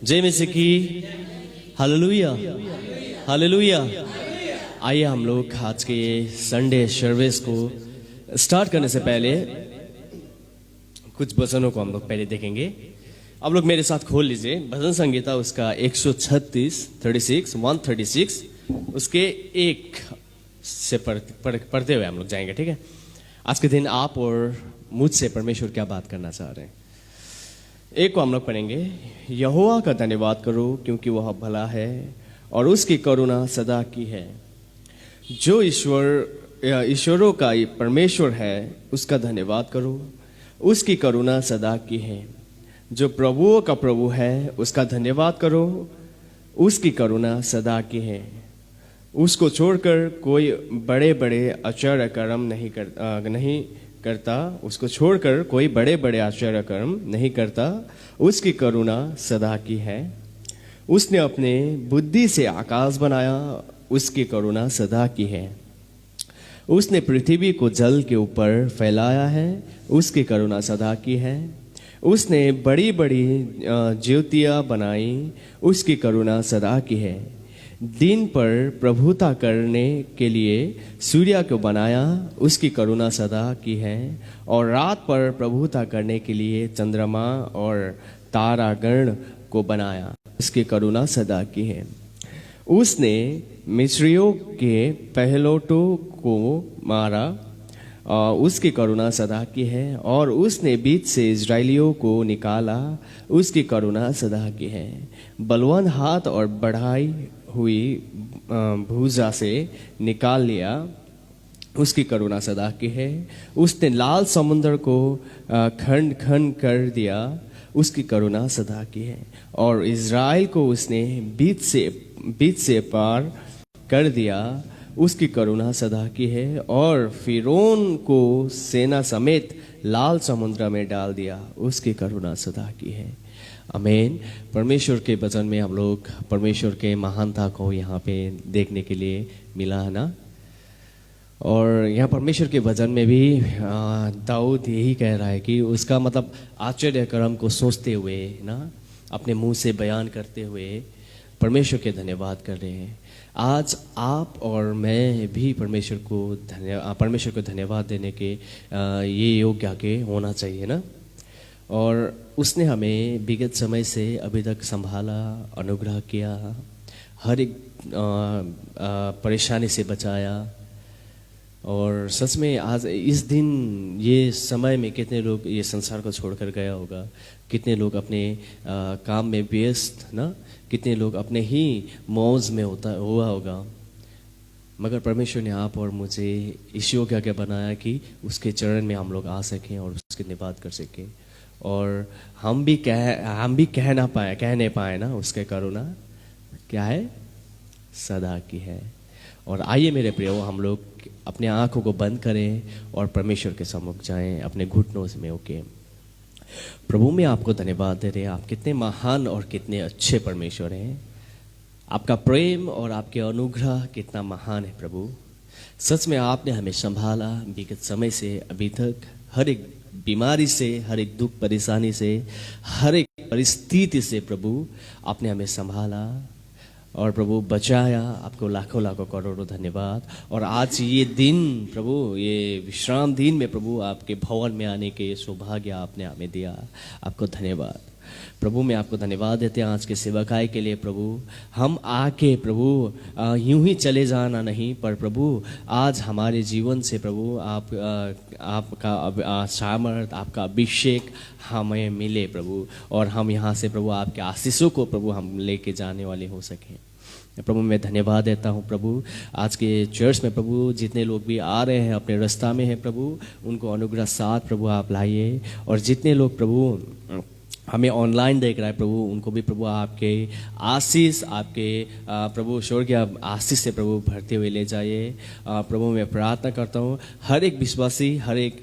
जय मसीह की। Hallelujah hallelujah. आइए हम लोग आज के संडे सर्विस को स्टार्ट करने से पहले कुछ वचनों को हम लोग पहले देखेंगे। आप लोग मेरे साथ खोल लीजिए भजन संगीता उसका 136 उसके एक से पढ़ते हुए हम लोग जाएंगे, ठीक है। आज के दिन आप और मुझसे परमेश्वर क्या बात करना चाह रहे हैं। एक को हम लोग पढ़ेंगे, यहोवा का धन्यवाद करो क्योंकि वह भला है और उसकी करुणा सदा की है। जो ईश्वरों का परमेश्वर है उसका धन्यवाद करो, उसकी करुणा सदा की है। जो प्रभुओं का प्रभु है उसका धन्यवाद करो, उसकी करुणा सदा की है। उसको छोड़कर कोई बड़े बड़े आश्चर्य कर्म नहीं करता, उसको छोड़कर कोई बड़े बड़े आश्चर्य कर्म नहीं करता, उसकी करुणा सदा की है। उसने अपने बुद्धि से आकाश बनाया, उसकी करुणा सदा की है। उसने पृथ्वी को जल के ऊपर फैलाया है, उसकी करुणा सदा की है। उसने बड़ी बड़ी ज्योतियाँ बनाई, उसकी करुणा सदा की है। दिन पर प्रभुता करने के लिए सूर्य को बनाया, उसकी करुणा सदा की है। और रात पर प्रभुता करने के लिए चंद्रमा और तारागण को बनाया, उसकी करुणा सदा की है। उसने मिस्रियों के पहलौठों को मारा, उसकी करुणा सदा की है। और उसने बीच से इजराइलियों को निकाला, उसकी करुणा सदा की है। बलवान हाथ और बढ़ाई हुई भुजा से निकाल लिया, उसकी करुणा सदा की है। उसने लाल समुद्र को खंड खंड कर दिया, उसकी करुणा सदा की है। और इज़राइल को उसने बीच से पार कर दिया, उसकी करुणा सदा की है। और फिरौन को सेना समेत लाल समुद्र में डाल दिया, उसकी करुणा सदा की है। आमीन। परमेश्वर के वचन में हम लोग परमेश्वर के महानता को यहाँ पे देखने के लिए मिला है ना। और यहाँ परमेश्वर के वचन में भी दाऊद यही कह रहा है कि उसका मतलब आश्चर्य कर्म को सोचते हुए ना, अपने मुंह से बयान करते हुए परमेश्वर के धन्यवाद कर रहे हैं। आज आप और मैं भी परमेश्वर को धन्यवाद देने के ये योग्य के होना चाहिए ना। और उसने हमें विगत समय से अभी तक संभाला, अनुग्रह किया, हर एक परेशानी से बचाया। और सच में आज इस दिन ये समय में कितने लोग ये संसार को छोड़कर गया होगा, कितने लोग अपने काम में व्यस्त ना, कितने लोग अपने ही मौज में हुआ होगा। मगर परमेश्वर ने आप और मुझे इस योग्य के बनाया कि उसके चरण में हम लोग आ सकें और उसके धन्यवाद कर सकें। और हम भी कह नहीं पाए ना, उसके करुणा क्या है, सदा की है। और आइए मेरे प्रियो, हम लोग अपने आंखों को बंद करें और परमेश्वर के सम्मुख जाएं अपने घुटनों में होके। प्रभु में आपको धन्यवाद दे रहे हैं, आप कितने महान और कितने अच्छे परमेश्वर हैं। आपका प्रेम और आपके अनुग्रह कितना महान है प्रभु। सच में आपने हमें संभाला विगत समय से अभी तक, हर एक बीमारी से, हर एक दुख परेशानी से, हर एक परिस्थिति से प्रभु आपने हमें संभाला और प्रभु बचाया। आपको लाखों लाखों करोड़ों धन्यवाद। और आज ये दिन प्रभु, ये विश्राम दिन में प्रभु आपके भवन में आने के सौभाग्य आपने हमें दिया, आपको धन्यवाद प्रभु। मैं आपको धन्यवाद देते हैं आज के सेवकाई के लिए प्रभु। हम आके प्रभु यूं ही चले जाना नहीं, पर प्रभु आज हमारे जीवन से प्रभु आपका सामर्थ, आपका अभिषेक हमें मिले प्रभु। और हम यहाँ से प्रभु आपके आशीषों को प्रभु हम लेके जाने वाले हो सकें। प्रभु मैं धन्यवाद देता हूँ प्रभु आज के चर्च में प्रभु जितने लोग भी आ रहे हैं, अपने रास्ता में हैं प्रभु, उनको अनुग्रह साथ प्रभु आप लाइए। और जितने लोग प्रभु हमें ऑनलाइन देख रहा है प्रभु, उनको भी प्रभु आपके आशीष, आपके प्रभु स्वर्गीय आशीष से प्रभु भरते हुए ले जाइए। प्रभु मैं प्रार्थना करता हूँ हर एक विश्वासी, हर एक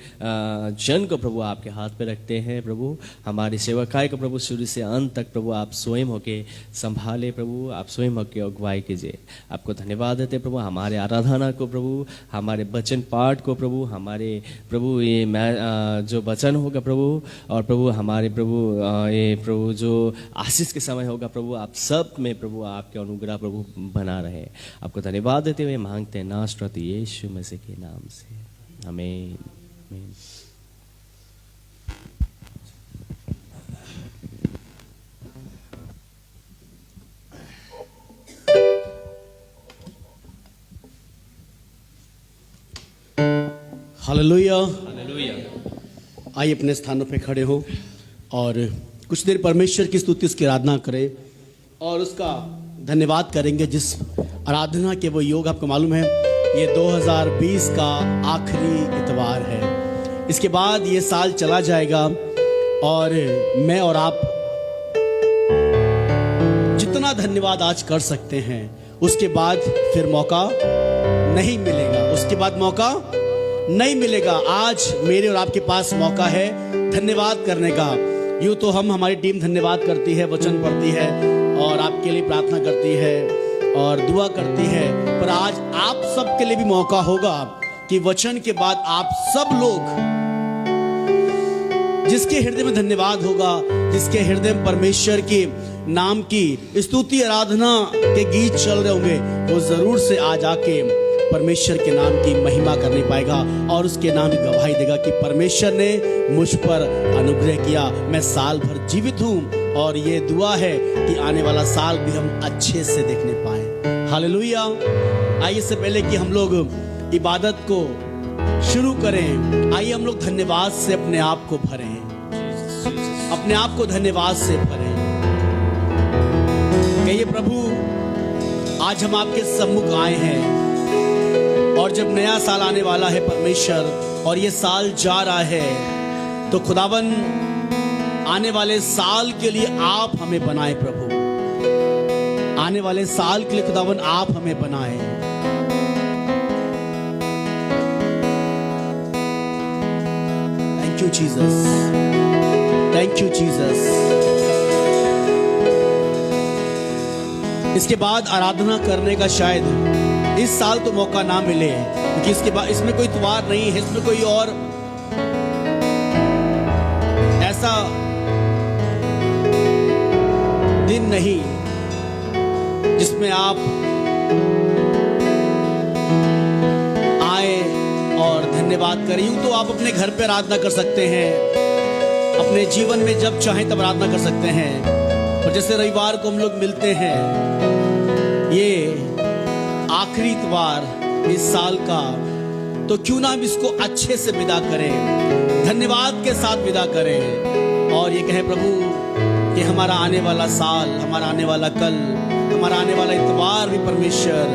जन को प्रभु आपके हाथ पे रखते हैं प्रभु। हमारी सेवकाई को प्रभु शुरू से अंत तक प्रभु आप स्वयं होके संभाले प्रभु, आप स्वयं होके अगुवाई कीजिए। आपको धन्यवाद देते प्रभु, हमारे आराधना को प्रभु, हमारे वचन पाठ को प्रभु, हमारे प्रभु ये जो वचन होगा प्रभु, और प्रभु हमारे प्रभु ये प्रभु जो आशीष के समय होगा प्रभु, आप सब में प्रभु आपके अनुग्रह प्रभु बना रहे। आपको धन्यवाद देते हुए मांगते हैं नासरत यीशु मसीह के नाम से, आमीन। हालेलुया। हालेलुया। आइए अपने स्थानों पे खड़े हो और कुछ देर परमेश्वर की स्तुति, उसकी आराधना करें और उसका धन्यवाद करेंगे जिस आराधना के वो योग आपको मालूम है ये 2020 का आखिरी इतवार है। इसके बाद ये साल चला जाएगा और मैं और आप जितना धन्यवाद आज कर सकते हैं उसके बाद फिर मौका नहीं मिलेगा, उसके बाद मौका नहीं मिलेगा। आज मेरे और आपके पास मौका है धन्यवाद करने का। यूँ तो हमारी टीम धन्यवाद करती है, वचन पढ़ती है और आपके लिए प्रार्थना करती है और दुआ करती है, पर आज आप सबके लिए भी मौका होगा कि वचन के बाद आप सब लोग, जिसके हृदय में धन्यवाद होगा, जिसके हृदय में परमेश्वर के नाम की स्तुति आराधना के गीत चल रहे होंगे, वो जरूर से आज आके परमेश्वर के नाम की महिमा करने पाएगा और उसके नाम की गवाही देगा कि परमेश्वर ने मुझ पर अनुग्रह किया, मैं साल भर जीवित हूं और ये दुआ है कि आने वाला साल भी हम अच्छे से देखने पाए। हालेलुया। आइए इससे पहले कि हम लोग इबादत को शुरू करें, आइए हम लोग धन्यवाद से अपने आप को भरें, अपने आप को धन्यवाद से भरें। कहिए प्रभु आज हम आपके सम्मुख आए हैं और जब नया साल आने वाला है परमेश्वर और ये साल जा रहा है तो खुदावन आने वाले साल के लिए आप हमें बनाए प्रभु, आने वाले साल के लिए खुदावन आप हमें बनाए। Thank you Jesus, thank you Jesus. इसके बाद आराधना करने का शायद इस साल तो मौका ना मिले क्योंकि इसके बाद इसमें कोई त्योहार नहीं है, इसमें कोई और ऐसा दिन नहीं जिसमें आप आए और धन्यवाद करें। यूं तो आप अपने घर पे आराधना कर सकते हैं, अपने जीवन में जब चाहें तब आराधना कर सकते हैं, और जैसे रविवार को हम लोग मिलते हैं, ये आखिरी इतवार इस साल का, तो क्यों ना हम इसको अच्छे से विदा करें, धन्यवाद के साथ विदा करें और ये कहें प्रभु कि हमारा आने वाला साल, हमारा आने वाला कल, हमारा आने वाला इतवार भी परमेश्वर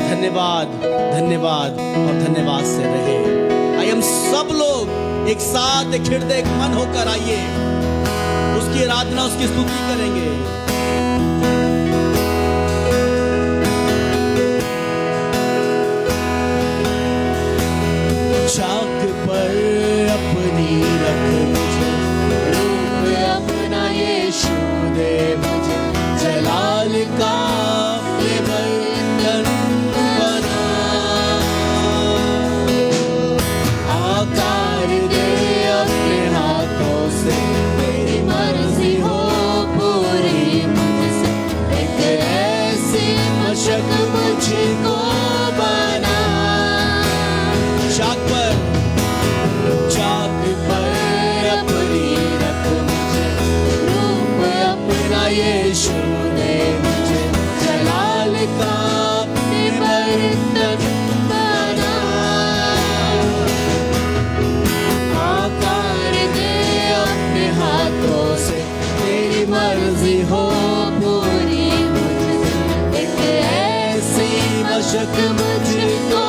धन्यवाद, धन्यवाद और धन्यवाद से रहे। आइए हम सब लोग एक साथ, एक हृदय, एक मन होकर आइए उसकी आराधना, उसकी स्तुति करेंगे। चाक पर अपनी रख मुझे, रूप अपना यीशु दे मुझे, जलाल का ये बर्तन बना, आकार दे अपने हाथों से, मेरी मर्जी हो पूरी मुझसे, एक ऐसी मशक मुझको बना। चाक पर अपनी रख मुझे, रूप अपना यीशु दे मुझे, जलाल का बर्तन बना, आकार दे अपने हाथों से, तेरी मर्जी हो पूरी मुझसे, एक ऐसी मशक मुझको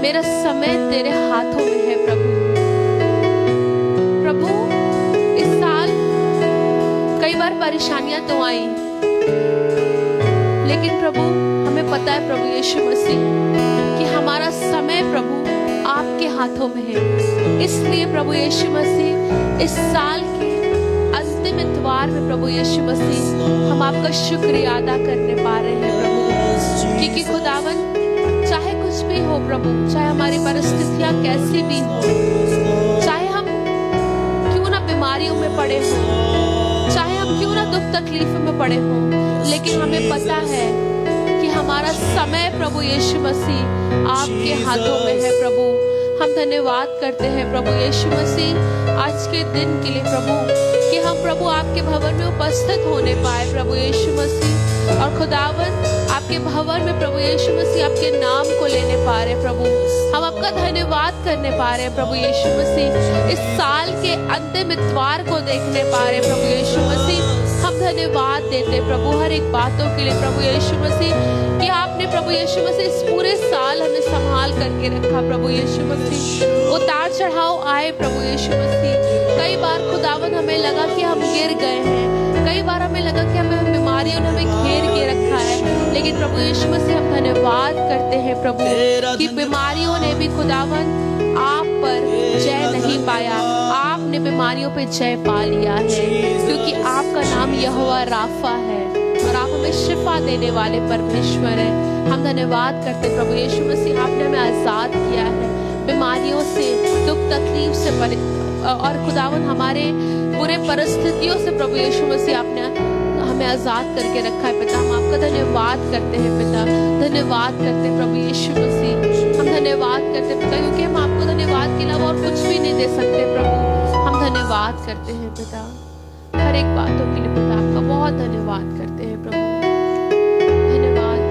मेरा समय तेरे हाथों में है प्रभु। प्रभु इस साल कई बार परेशानियां तो आई, लेकिन प्रभु हमें पता है प्रभु यीशु मसीह कि हमारा समय प्रभु आपके हाथों में है। इसलिए प्रभु यीशु मसीह इस साल के अंतिम इतवार में प्रभु यीशु मसीह हम आपका शुक्रिया अदा करने पा रहे हैं प्रभु, क्योंकि खुदावन चाहे कुछ भी हो प्रभु, चाहे हमारी परिस्थितियां कैसी भी हो, चाहे हम क्यों ना बीमारियों में पड़े हो, चाहे हम क्यों ना दुख तकलीफ में पड़े हो, लेकिन हमें पता है कि हमारा समय प्रभु यीशु मसीह आपके हाथों में है प्रभु। हम धन्यवाद करते हैं प्रभु यीशु मसीह आज के दिन के लिए प्रभु, कि हम प्रभु आपके भवन में उपस्थित होने पाए प्रभु यीशु मसीह, और खुदावन आपके भवन में प्रभु यीशु मसीह आपके नाम को लेने पा रहे प्रभु। हम आपका धन्यवाद करने पा रहे प्रभु यीशु मसीह, इस साल के अंतिम इतवार को देखने पा रहे प्रभु यीशु मसीह। हम धन्यवाद देते प्रभु हर एक बातों के लिए प्रभु यीशु मसीह, कि आपने प्रभु यीशु मसीह इस पूरे साल हमें संभाल करके रखा प्रभु यीशु मसीह। उतार चढ़ाव आए प्रभु यीशु मसीह, कई बार खुदावन हमें लगा कि हम गिर गए हैं, कई बार हमें लगा कि हमें बीमारियों ने हमें घेर के रखा है, लेकिन प्रभु यीशु मसीह हम धन्यवाद करते हैं प्रभु कि बीमारियों ने भी खुदावन आप पर जय नहीं पाया, आपने बीमारियों पे जय पा लिया है, क्योंकि आपका नाम यहोवा राफा है और आप हमें शिफा देने वाले परमेश्वर है। हम धन्यवाद करते प्रभु यीशु मसीह, आपने हमें आजाद किया है बीमारियों से, दुख तकलीफ से, और खुदावन हमारे बुरे परिस्थितियों से प्रभु यीशु मसीह आपने हमें आजाद करके रखा है पिता। हम आपका धन्यवाद करते हैं पिता, धन्यवाद करते हैं प्रभु यीशु मसीह, हम धन्यवाद करते हैं पिता, क्योंकि हम आपको धन्यवाद के अलावा और कुछ भी नहीं दे सकते प्रभु। हम धन्यवाद करते हैं पिता हर एक बातों के लिए पिता, आपका बहुत धन्यवाद करते हैं प्रभु। धन्यवाद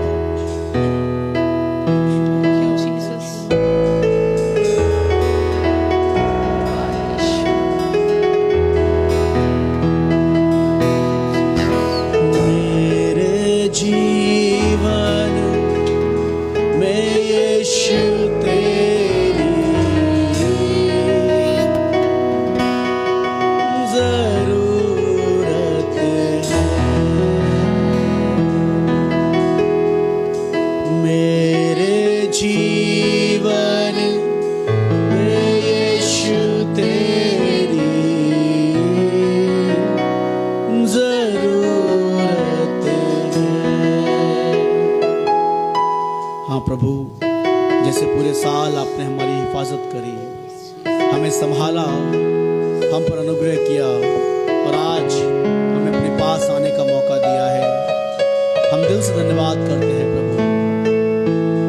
संभाला, हम पर अनुग्रह किया और आज हमें अपने पास आने का मौका दिया है। हम दिल से धन्यवाद करते हैं प्रभु,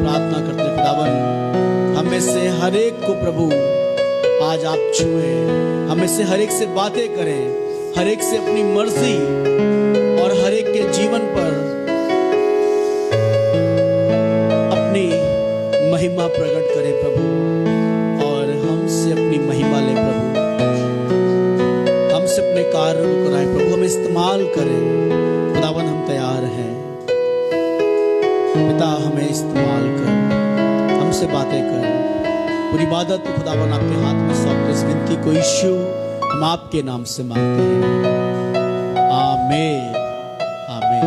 प्रार्थना करते हैं खुदावन हम में से हर एक को प्रभु आज आप छुए, हम में से हर एक से बातें करें, हर एक से अपनी मर्जी और हर एक के जीवन पर अपनी महिमा प्रकट करें प्रभु, हमसे अपनी महिमा ले प्रभु, हमसे अपने कार्य को कराए प्रभु, हमें इस्तेमाल करें खुदावन, हम तैयार हैं पिता, हमें इस्तेमाल कर, हमसे बातें कर, पूरी इबादत को खुदावन आपके हाथ में सौंपते इस विनती को यीशु हम आपके नाम से मांगते हैं, आमीन आमीन।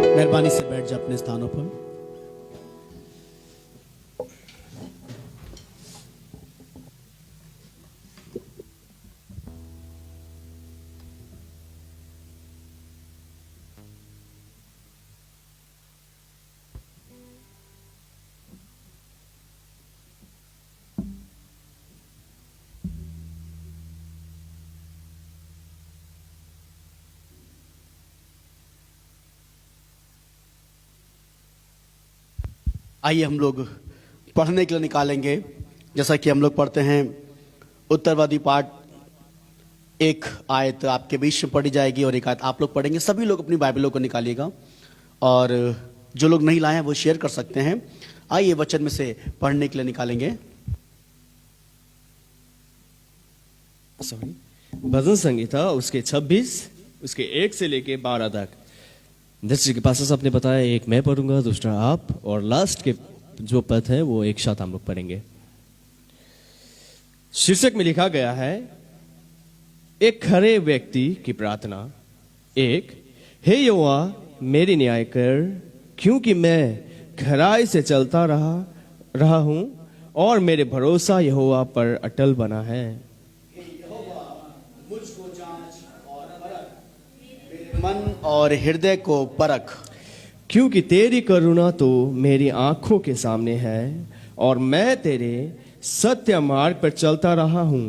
मेहरबानी से बैठ जाए अपने स्थानों पर। आइए हम लोग पढ़ने के लिए निकालेंगे, जैसा कि हम लोग पढ़ते हैं उत्तरवादी पाठ, एक आयत आपके बीच में पढ़ी जाएगी और एक आयत आप लोग पढ़ेंगे। सभी लोग अपनी बाइबलों को निकालिएगा और जो लोग नहीं लाए हैं वो शेयर कर सकते हैं। आइए वचन में से पढ़ने के लिए निकालेंगे। भजन संगीता उसके 26 उसके 1 से लेके 12 तक। दृष्टि के पास आपने बताया, एक मैं पढ़ूंगा, दूसरा आप, और लास्ट के जो पद है वो एक साथ हम लोग पढ़ेंगे। शीर्षक में लिखा गया है एक खरे व्यक्ति की प्रार्थना। एक, हे यहोवा मेरी न्याय कर, क्योंकि मैं खराई से चलता रहा हूं और मेरे भरोसा यहोवा पर अटल बना है। मुझको जांच और परख, मेरे मन और हृदय को परख, क्योंकि तेरी करुणा तो मेरी आंखों के सामने है और मैं तेरे सत्य मार्ग पर चलता रहा हूं।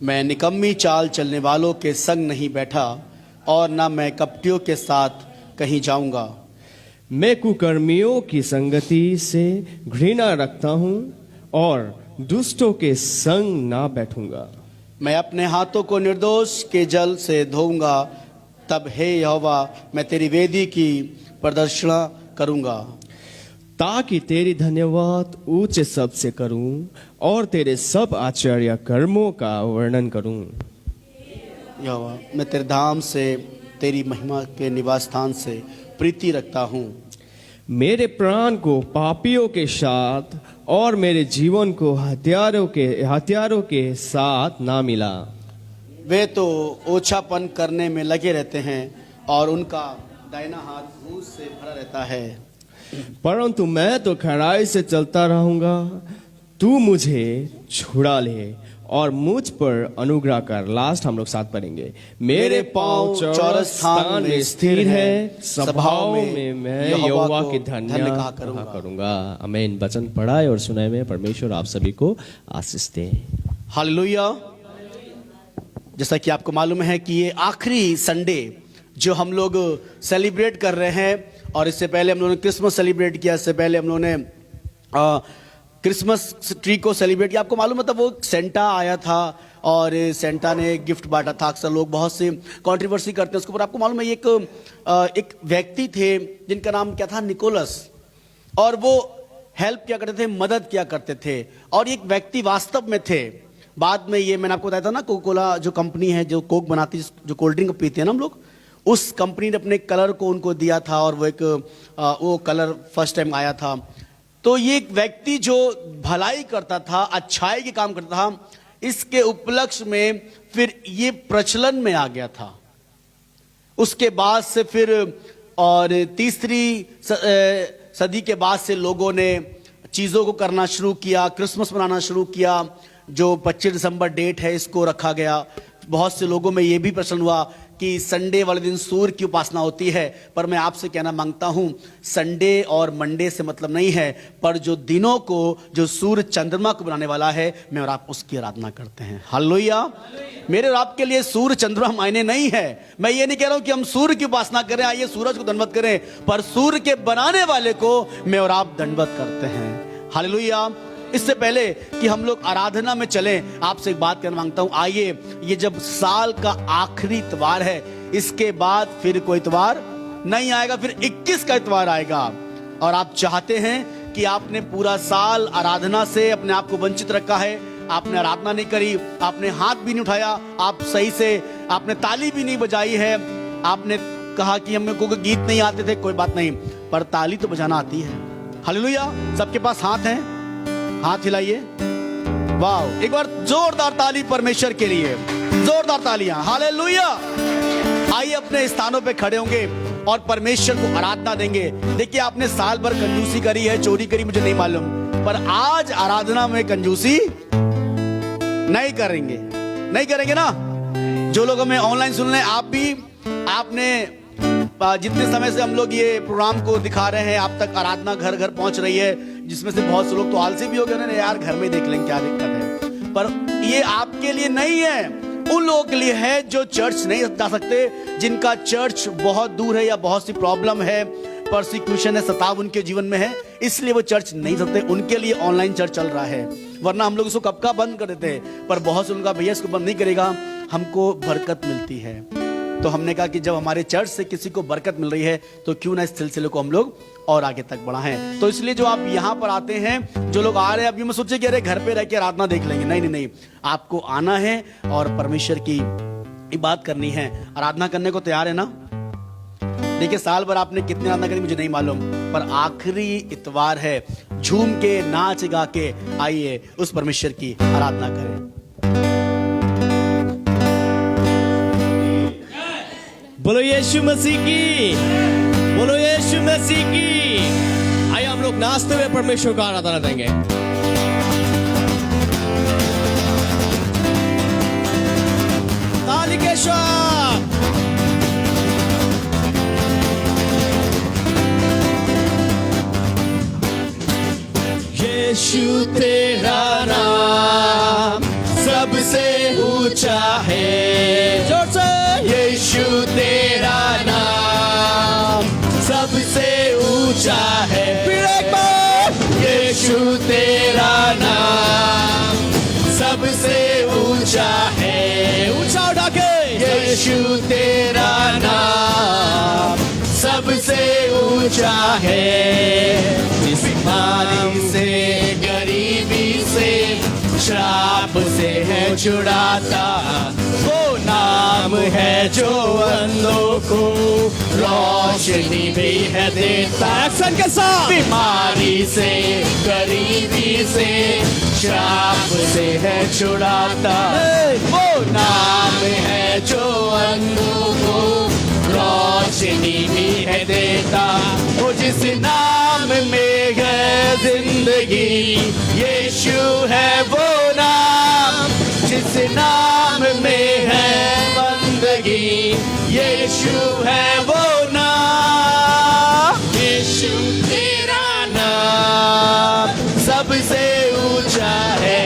मैं निकम्मी चाल चलने वालों के संग नहीं बैठा और न मैं कपटियों के साथ कहीं जाऊंगा। मैं कुकर्मियों की संगति से घृणा रखता हूं और दुष्टों के संग ना बैठूंगा। मैं अपने हाथों को निर्दोष के जल से धोऊंगा, तब हे यहोवा मैं तेरी वेदी की प्रदर्शना करूंगा। ताकि तेरी धन्यवाद ऊंचे शब्द से करूं और तेरे सब आश्चर्य कर्मों का वर्णन करूं। यहोवा मैं तेरे धाम से, तेरी महिमा के निवास स्थान से प्रीति रखता हूँ। मेरे प्राण को पापियों के साथ और मेरे जीवन को हत्यारों के साथ ना मिला। वे तो ओछापन करने में लगे रहते हैं और उनका दाहिना हाथ घूस से भरा रहता है। परंतु मैं तो खराई से चलता रहूंगा। तू मुझे छुड़ा ले और मुझ पर अनुग्रह कर। लास्ट हम लोग साथ पढ़ेंगे। मेरे पांव चौरस स्थान में स्थिर है, सभाओं में मैं यहोवा की धन्य कहा करूंगा। आमीन। वचन पढ़ाए और सुनाए में परमेश्वर आप सभी को आशीष दे। हालेलुया। जैसा कि आपको मालूम है कि ये आखिरी संडे जो हम लोग सेलिब्रेट कर रहे हैं, और इससे पहले हम लोगों ने क्रिसमस सेलिब्रेट किया, इससे पहले हम लोगों ने क्रिसमस ट्री को सेलिब्रेट किया। आपको मालूम है तब वो सेंटा आया था और सेंटा ने गिफ्ट बांटा था। अक्सर लोग बहुत से कंट्रोवर्सी करते हैं उसके ऊपर। आपको मालूम है एक व्यक्ति थे जिनका नाम क्या था, निकोलस, और वो हेल्प किया करते थे, मदद किया करते थे, और एक व्यक्ति वास्तव में थे। बाद में ये मैंने आपको बताया था ना, कोका कोला जो कंपनी है जो कोक बनाती है, जो कोल्ड ड्रिंक पीते हैं ना हम लोग, उस कंपनी ने अपने कलर को उनको दिया था और वो कलर फर्स्ट टाइम आया था। तो ये एक व्यक्ति जो भलाई करता था, अच्छाई के काम करता था, इसके उपलक्ष्य में फिर ये प्रचलन में आ गया था। उसके बाद से फिर और तीसरी सदी के बाद से लोगों ने चीज़ों को करना शुरू किया, क्रिसमस मनाना शुरू किया। जो 25 दिसंबर डेट है इसको रखा गया। बहुत से लोगों में ये भी प्रश्न हुआ कि संडे वाले दिन सूर्य की उपासना होती है, पर मैं आपसे कहना मांगता हूं संडे और मंडे से मतलब नहीं है, पर जो दिनों को जो सूर्य चंद्रमा को बनाने वाला है, मैं और आप उसकी आराधना करते हैं। हालेलुया। मेरे और आपके लिए सूर्य चंद्रमा मायने नहीं है। मैं ये नहीं कह रहा हूं कि हम सूर्य की उपासना करें, आइए सूरज को दंडवत करें, पर सूर्य के बनाने वाले को मैं और आप दंडवत करते हैं। हालेलुया। इससे पहले कि हम लोग आराधना में चलें, आपसे एक बात करना मांगता हूं। आइए, ये जब साल का आखिरी इतवार है, इसके बाद फिर कोई इतवार नहीं आएगा, फिर 21 का इतवार आएगा, और आप चाहते हैं कि आपने पूरा साल आराधना से अपने आप को वंचित रखा है, आपने आराधना नहीं करी, आपने हाथ भी नहीं उठाया, आप सही से आपने ताली भी नहीं बजाई है, आपने कहा कि हमें कोई गीत नहीं आते थे, कोई बात नहीं, पर ताली तो बजाना आती है। हालेलुया। सबके पास हाथ है, हाथ हिलाइए। वाह, एक बार जोरदार ताली परमेश्वर के लिए, जोरदार तालियां। हालेलुया। आइए अपने स्थानों पे खड़े होंगे और परमेश्वर को आराधना देंगे। देखिए, आपने साल भर कंजूसी करी है, चोरी करी, मुझे नहीं मालूम, पर आज आराधना में कंजूसी नहीं करेंगे ना। जो लोग हमें ऑनलाइन सुन रहे हैं, आप भी, आपने जितने समय से हम लोग ये प्रोग्राम को दिखा रहे हैं, आप तक आराधना घर घर पहुंच रही है, जिसमें से बहुत से लोग तो आलसी भी हो गए ना, यार घर में देख लेंगे क्या दिक्कत है, पर ये आपके लिए नहीं है, उन लोगों के लिए है जो चर्च नहीं जा सकते, जिनका चर्च बहुत दूर है या बहुत सी प्रॉब्लम है, परसिक्यूशन है, सताव उनके जीवन में है, इसलिए वो चर्च नहीं सकते। उनके लिए ऑनलाइन चर्च चल रहा है, वरना हम लोग इसको कब का बंद कर देते हैं, पर बहुत से उनका भैया इसको बंद नहीं करेगा, हमको बरकत मिलती है। तो हमने कहा कि जब हमारे चर्च से किसी को बरकत मिल रही है, तो क्यों ना इस सिलसिले को हम लोग और आगे तक बढ़ाएं। तो इसलिए जो आप यहाँ पर आते हैं, जो लोग आ रहे हैं, अभी मैं सोचे कि अरे घर पे रह के आराधना देख लेंगे, नहीं, आपको आना है और परमेश्वर की इबादत करनी है। आराधना करने को तैयार है ना? देखिए, साल भर आपने कितनी आराधना करी मुझे नहीं मालूम, पर आखिरी इतवार है, झूम के नाच गा के आइए उस परमेश्वर की आराधना करें। बोलो यीशु मसीह की, बोलो यीशु मसीह की। आइए हम लोग नाचते हुए परमेश्वर को आराधना देंगे। ताली के साथ यीशु तेरा नाम सबसे ऊंचा है। जोर से यीशु तेरा नाम सबसे ऊंचा है। फिर एक बार यीशु तेरा नाम सबसे ऊंचा है। ऊंचा उठा के यीशु तेरा नाम सबसे ऊंचा है। जिस बीमारी से गरीबी से श्राप से है छुड़ाता, वो नाम है जो अंधों को रोशनी भी है देता। एक्शन के साथ बीमारी से गरीबी से श्राप से है छुड़ाता, वो नाम है जो अंधों को रोशनी भी है देता। वो जिस नाम में है जिंदगी, यीशु है वो नाम। जिस नाम में है बंदगी, यीशु है वो नाम। यीशु तेरा नाम सबसे ऊंचा है।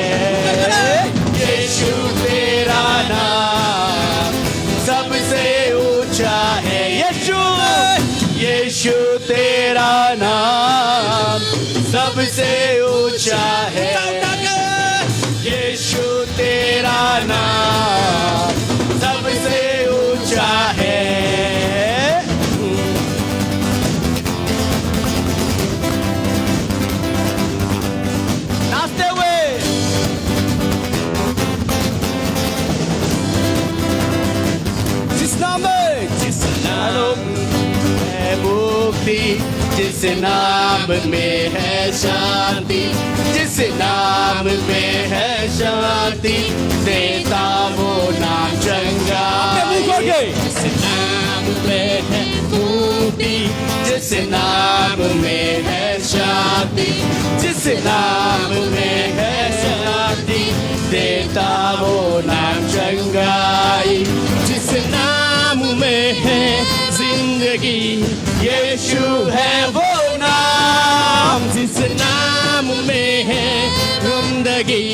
यीशु तेरा नाम सबसे ऊंचा है। यीशु तेरा नाम सबसे ऊंचा है। यीशु तेरा नाम सबसे ऊंचा है। नाचते हुए जिस नाम है मुक्ति, जिस नाम में है शांति, जिस नाम में है शांति, देता वो नाम चंगा। जिस नाम में है मुक्ति, जिस नाम में है शांति, जिस नाम में है शांति, देता वो नाम चंगाई। जिस नाम में है जिंदगी, यीशु है वो नाम। जिस नाम में है जिंदगी,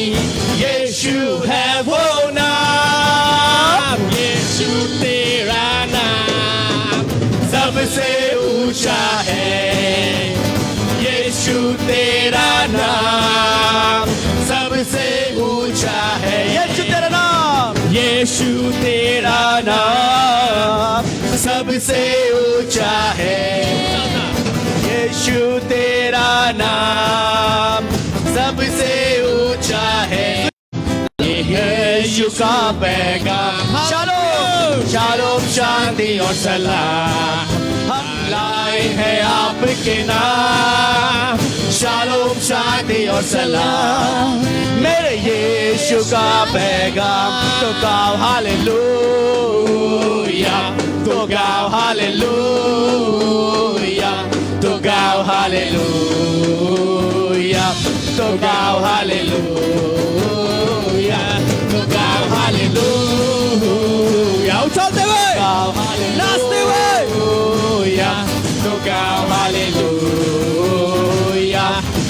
यीशु है वो नाम। यीशु तेरा नाम सबसे ऊंचा है। यीशु तेरा नाम सबसे ऊंचा है। यीशु तेरा नाम, यीशु तेरा नाम सबसे ऊंचा है। यीशु तेरा नाम सबसे ऊंचा है। यीशु का पैगाम शालोम, शालोम शांति और सलाम हम लाए हैं आपके नाम। शालोम शांति और सलाम मेरे यीशु का पैगाम। तो गाओ हालेलुया, तो गाओ हालेलुया, तो गाओ हालेलुया, तो गाओ हालेलुया, तो गाओ हालेलुया। उछलते हुए नाचते हुए तो गाओ हालेलुया,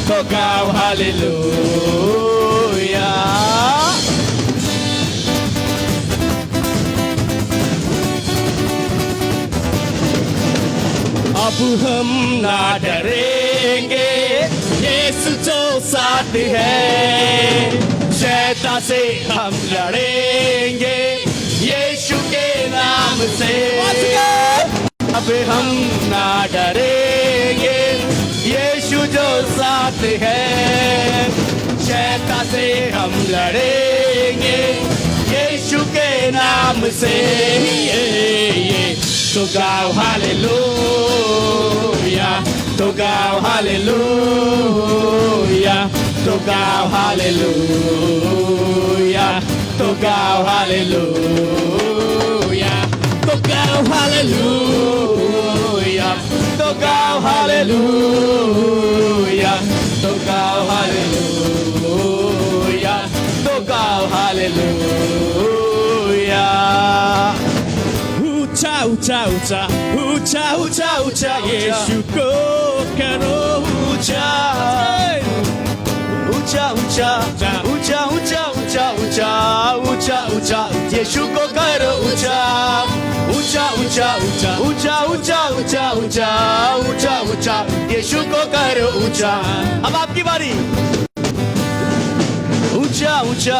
तो गाओ हालेलुया। अब हम ना डरेंगे, यीशु जो साथ है। शैतान से हम लड़ेंगे यीशु के नाम से। अब हम ना डरेंगे, यीशु जो साथ है। शैतान से हम लड़ेंगे यीशु के नाम से। तो गाओ हालेलुया, तो गाओ हालेलुया, तो गाओ हालेलुया, तो गाओ हालेलुया, तो गाओ हालेलुया, तो गाओ हालेलुया, तो गाओ हालेलुया, तो गाओ हालेलुया। ऊंचा ऊंचा ऊंचा ऊंचा ऊंचा ऊंचा यीशु को करो ऊंचा, ऊंचा ऊंचा ऊंचा ऊंचा ऊंचा ऊंचा ऊंचा ऊंचा यीशु को करो ऊंचा, ऊंचा ऊंचा ऊंचा ऊंचा ऊंचा ऊंचा ऊंचा ऊंचा ऊंचा यीशु को करो ऊंचा। अब आपकी बारी। ऊंचा ऊंचा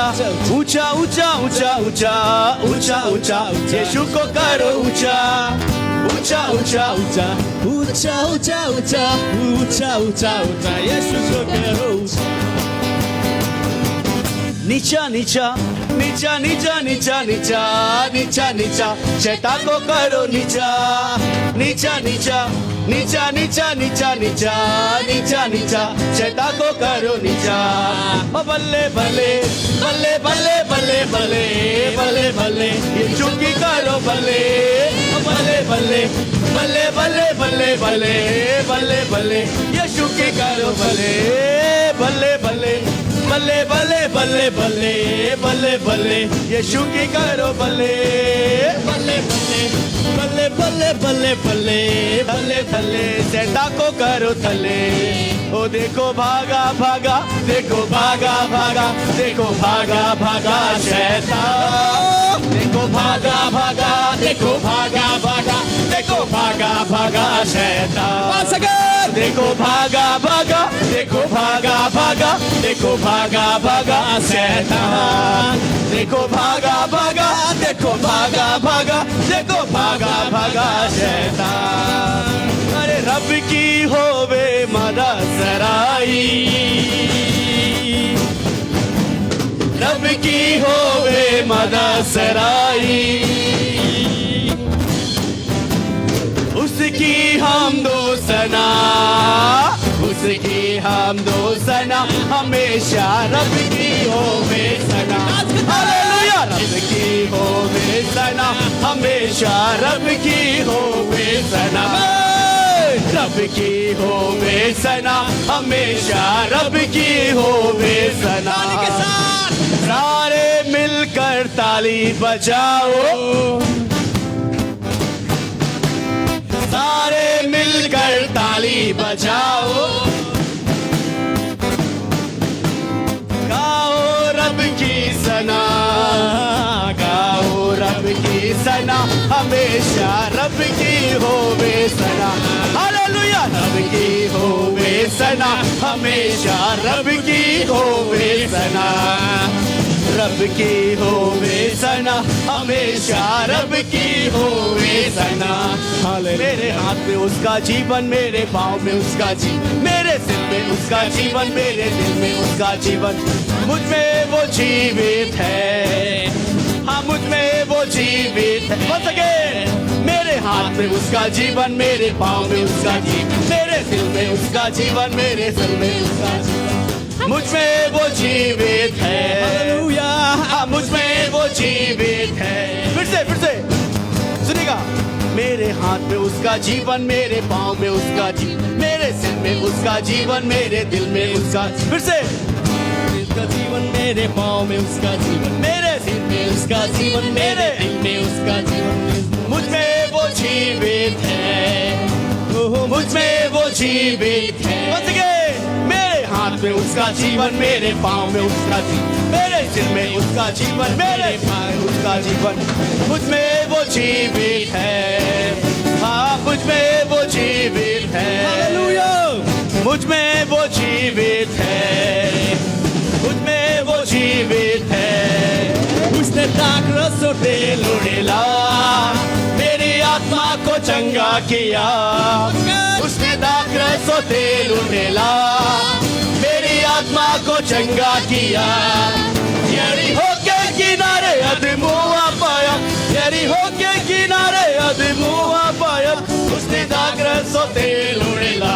ऊंचा ऊंचा ऊंचा ऊंचा ऊंचा ऊंचा यीशु को करो ऊंचा, ऊंचा ऊंचा ऊंचा ऊंचा ऊंचा ऊंचा ऊंचा ऊंचा ऊंचा यीशु को करो ऊंचा। नीचा नीचा नीचा नीचा नीचा नीचा नीचा नीचा शैतान को करो नीचा, नीचा नीचा नीचा नीचा नीचा नीचा नीचा नीचा शैतान को करो नीचा। ओ बल्ले बल्ले बल्ले बल्ले बल्ले बल्ले बल्ले बल्ले यीशु की करो बल्ले, ओ बल्ले बल्ले बल्ले बल्ले बल्ले बल्ले बल्ले बल्ले यीशु की करो बल्ले, बल्ले बल्ले बल्ले बल्ले बल्ले बल्ले बल्ले बल्ले यीशु की करो बल्ले, बल्ले बल्ले बल्ले बल्ले बल्ले बल्ले बल्ले बल्ले शैतान को करो थले। ओ देखो भागा भागा, देखो भागा भागा, देखो भागा भागा शैतान, देखो भागा भागा, देखो भागा भागा, देखो भागा भागा शैतान, देखो भागा भागा, देखो भागा भागा, देखो भागा भागा शैतान, देखो भागा भागा, देखो भागा भागा, देखो भागा भागा शैतान। अरे रब की होवे मदा सराई, रब की होवे मदा सराई, उसकी हम दो सना, उसकी हम दो सना हमेशा रब की होवे सना, हालेलुया रब की होवे सना हमेशा, रब की होवे सना, रब की होवे सना हमेशा, रब की होवे सना। सारे मिलकर ताली बजाओ, सारे मिलकर ताली बजाओ, गाओ रब की सना, गाओ रब की सना हमेशा, रब की होवे सना, हालेलुया रब की होवे सना हमेशा, रब की होवे सना, रब की होवे सना हमेशा, रब की होवे सना। मेरे हाथ में उसका जीवन, मेरे पाँव में उसका जीवन, मेरे सिर में उसका जीवन, मेरे दिल में उसका जीवन, मुझ में वो जीवित है, हाँ मुझ में वो जीवित है। Once again, मेरे हाथ में उसका जीवन, मेरे पाँव में उसका जीवन, मेरे दिल में उसका जीवन, मेरे सिर में उसका जीवन, मुझ में वो जीवित है, हालेलुया मुझ में वो जीवित है। फिर से सुनिएगा। मेरे हाथ में उसका जीवन, मेरे पाँव में उसका जीवन, मेरे सिर में उसका जीवन, मेरे दिल में उसका, फिर से उसका जीवन, मेरे पाँव में उसका जीवन, मेरे सिर में उसका जीवन, मेरे दिल में उसका जीवन, मुझ में वो जीवित है, मुझ में वो जीवित है। मेरे हाथ में उसका जीवन, मेरे पाँव में उसका जीवन, मेरे सिर में उसका जीवन, मेरे पाँव में उसका जीवन, मुझ में वो जीवित है, हाँ मुझ में वो जीवित है, हालेलुया मुझ में वो जीवित है, मुझ में वो जीवित है। उसने ताकत से लुढ़ेला मेरी आत्मा को चंगा किया, उसने ताकत से लुढ़ेला मेरी आत्मा को चंगा किया, यरी होके किनारे अदमुआ पाया, यरी होके किनारे अदमुआ पाया, उसने दाग सोते लुड़ेला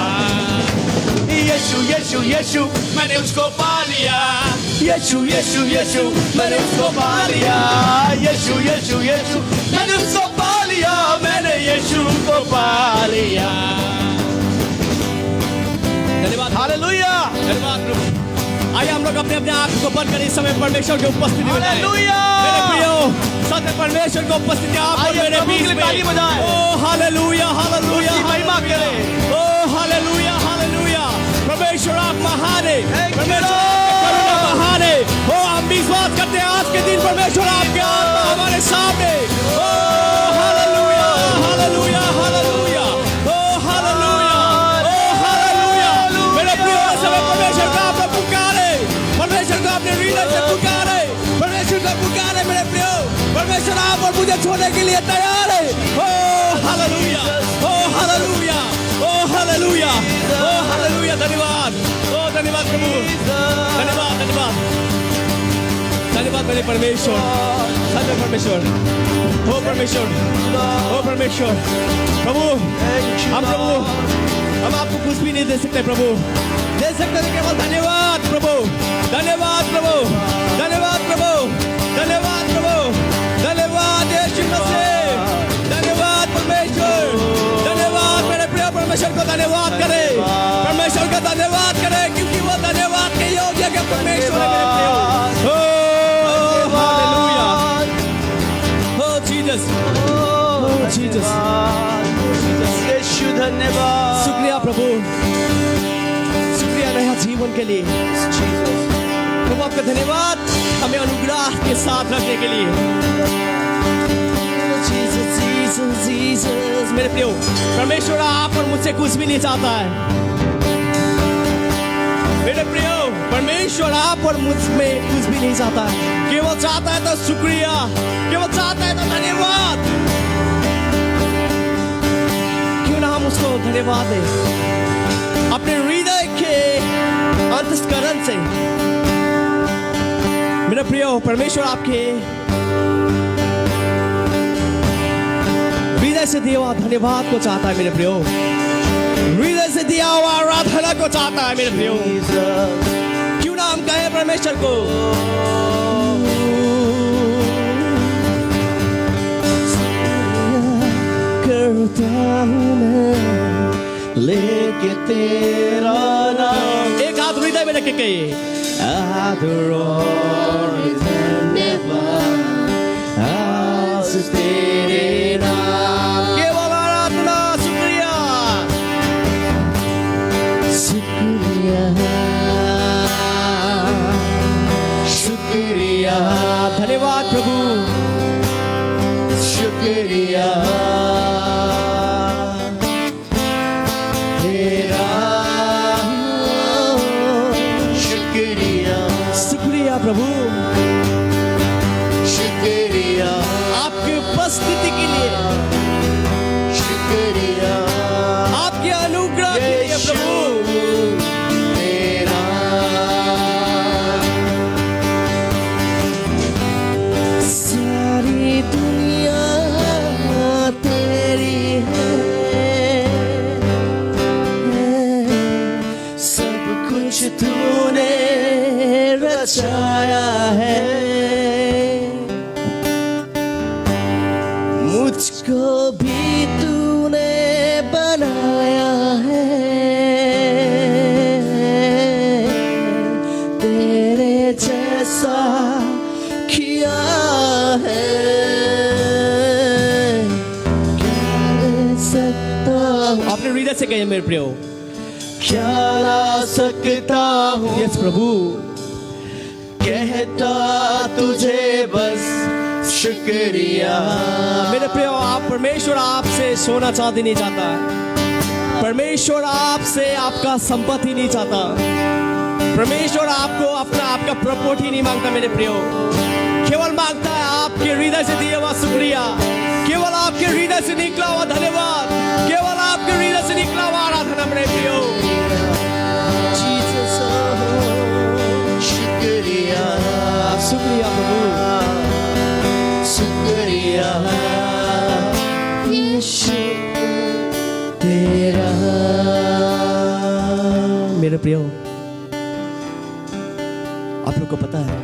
यीशु यीशु यीशु मैंने उसको पा लिया यीशु यीशु यीशु मैंने उसको पा लिया यीशु यीशु यीशु मैंने उसको पा लिया मैंने यीशु को पा लिया धन्यवाद हालेलुया धन्यवाद प्रभु। आइए हम लोग अपने अपने आंख को बंद करें इस समय परमेश्वर की उपस्थिति में जाएं। हालेलुया मेरे प्रियो सत्य परमेश्वर की उपस्थिति आप और आइए मेरे प्रभु बीच के लिए में। ताली बजाएं। ओ हालेलुया हालेलुया उसकी महिमा करें। ओ हालेलुया हालेलुया परमेश्वर आप महान है Thank you, परमेश्वर Lord। आपकी करुणा महान है। ओ हम विश्वास करते हैं आज के दिन परमेश्वर आपके आत्मा हमारे सामने। ओ हालेलुया हालेलुया हालेलुया ओ हालेलुया ओ हालेलुया मेरे प्रियो इस समय परमेश्वर का आपने पुकारे परमेश्वर को अपने हृदय से पुकारे परमेश्वर को पुकारे मेरे प्रियो परमेश्वर आप और मुझे छोड़ने के लिए तैयार है। ओ हालेलुया ओ हालेलुया ओ हालेलुया ओ हालेलुया धन्यवाद ओ धन्यवाद प्रभु धन्यवाद धन्यवाद धन्यवाद मेरे परमेश्वर सत्य परमेश्वर ओ परमेश्वर ओ परमेश्वर प्रभु हम आपको कुछ भी नहीं दे सकते प्रभु दे सकते थे केवल धन्यवाद प्रभु धन्यवाद प्रभु धन्यवाद प्रभु धन्यवाद प्रभु धन्यवाद यीशु मसीह धन्यवाद परमेश्वर धन्यवाद मेरे प्रिय परमेश्वर को धन्यवाद करे परमेश्वर का धन्यवाद करे क्योंकि वो धन्यवाद के योग्य के परमेश्वर है मेरे प्रिय ओ हालेलुया ओ जीसस ओ जीसस यीशु धन्यवाद शुक्रिया प्रभु शुक्रिया नया जीवन के लिए प्रभु आपका धन्यवाद हमें अनुग्रह के साथ रखने के लिए जीसस जीसस जीसस मेरे प्रियो परमेश्वर आप और मुझसे कुछ भी नहीं चाहता है मेरे प्रियो परमेश्वर आप और मुझ में कुछ भी नहीं चाहता है केवल चाहता है तो शुक्रिया केवल चाहता है तो धन्यवाद क्यों ना हम उसको धन्यवाद दें अपने हृदय के अंतस्करण से मेरे प्रियो परमेश्वर आपके हृदय से दिया हुआ धन्यवाद को चाहता है मेरे प्रियो हृदय से दिया हुआ आराधना को चाहता है मेरे प्रियो क्यों ना हम कहें परमेश्वर को करता हूं मैं लेके तेरा नाम एक हाथ हृदय में रख के कहिए आदर और धन्यवाद आज तेरे नाम केवल आराधना शुक्रिया शुक्रिया शुक्रिया धन्यवाद प्रभु शुक्रिया तेरा शुक्रिया शुक्रिया प्रभु शुक्रिया आपकी उपस्थिति के लिए शुक्रिया आपके अनुग्रह के लिए प्रभु तेरा सारी दुनिया तेरी है सब कुछ तूने रचाया है मुझको भी तूने बनाया है तेरे जैसा किया है क्या कर सकता हूँ आपने हृदय से कहिए मेरे प्रियो क्या ला सकता हूँ यस प्रभु कहता तुझे बस शुक्रिया मेरे प्रियो आप परमेश्वर आपसे सोना चांदी नहीं चाहता परमेश्वर आपसे आपका संपत्ति नहीं चाहता परमेश्वर आपको अपना आपका प्रॉपर्टी नहीं मांगता मेरे प्रियो केवल मांगता है आपके हृदय से दिया हुआ शुक्रिया केवल आपके हृदय से निकला हुआ धन्यवाद केवल आपके हृदय से निकला हुआ आराधना मेरे प्रियो जीसस शुक्रिया शुक्रिया प्रभु शुक्रिया यीशु प्रियो, आप लोग को पता है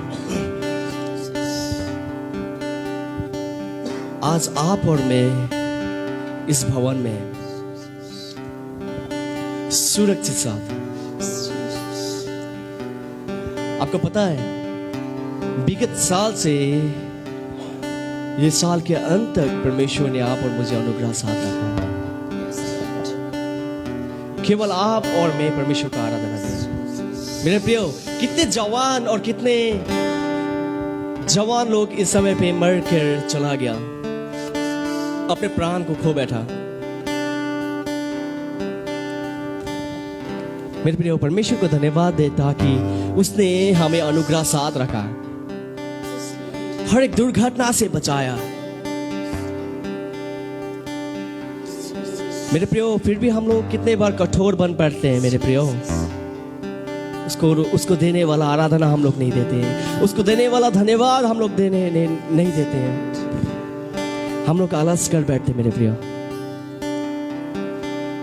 आज आप और मैं इस भवन में सुरक्षित साथ। आपको पता है विगत साल से ये साल के अंत तक परमेश्वर ने आप और मुझे अनुग्रह साथ रखा है। केवल आप और मैं परमेश्वर का आराधना करें। मेरे प्रियो, कितने जवान और कितने जवान लोग इस समय पे मर कर चला गया, अपने प्राण को खो बैठा। मेरे प्रियो, परमेश्वर को धन्यवाद दे ताकि उसने हमें अनुग्रह साथ रखा, हर एक दुर्घटना से बचाया। मेरे प्रियो, फिर भी हम लोग कितने बार कठोर बन पड़ते हैं। मेरे प्रियो, उसको देने वाला आराधना हम लोग नहीं देते हैं, उसको देने वाला धन्यवाद हम लोग नहीं देते हैं। हम लोग आलस कर बैठते। मेरे प्रियो,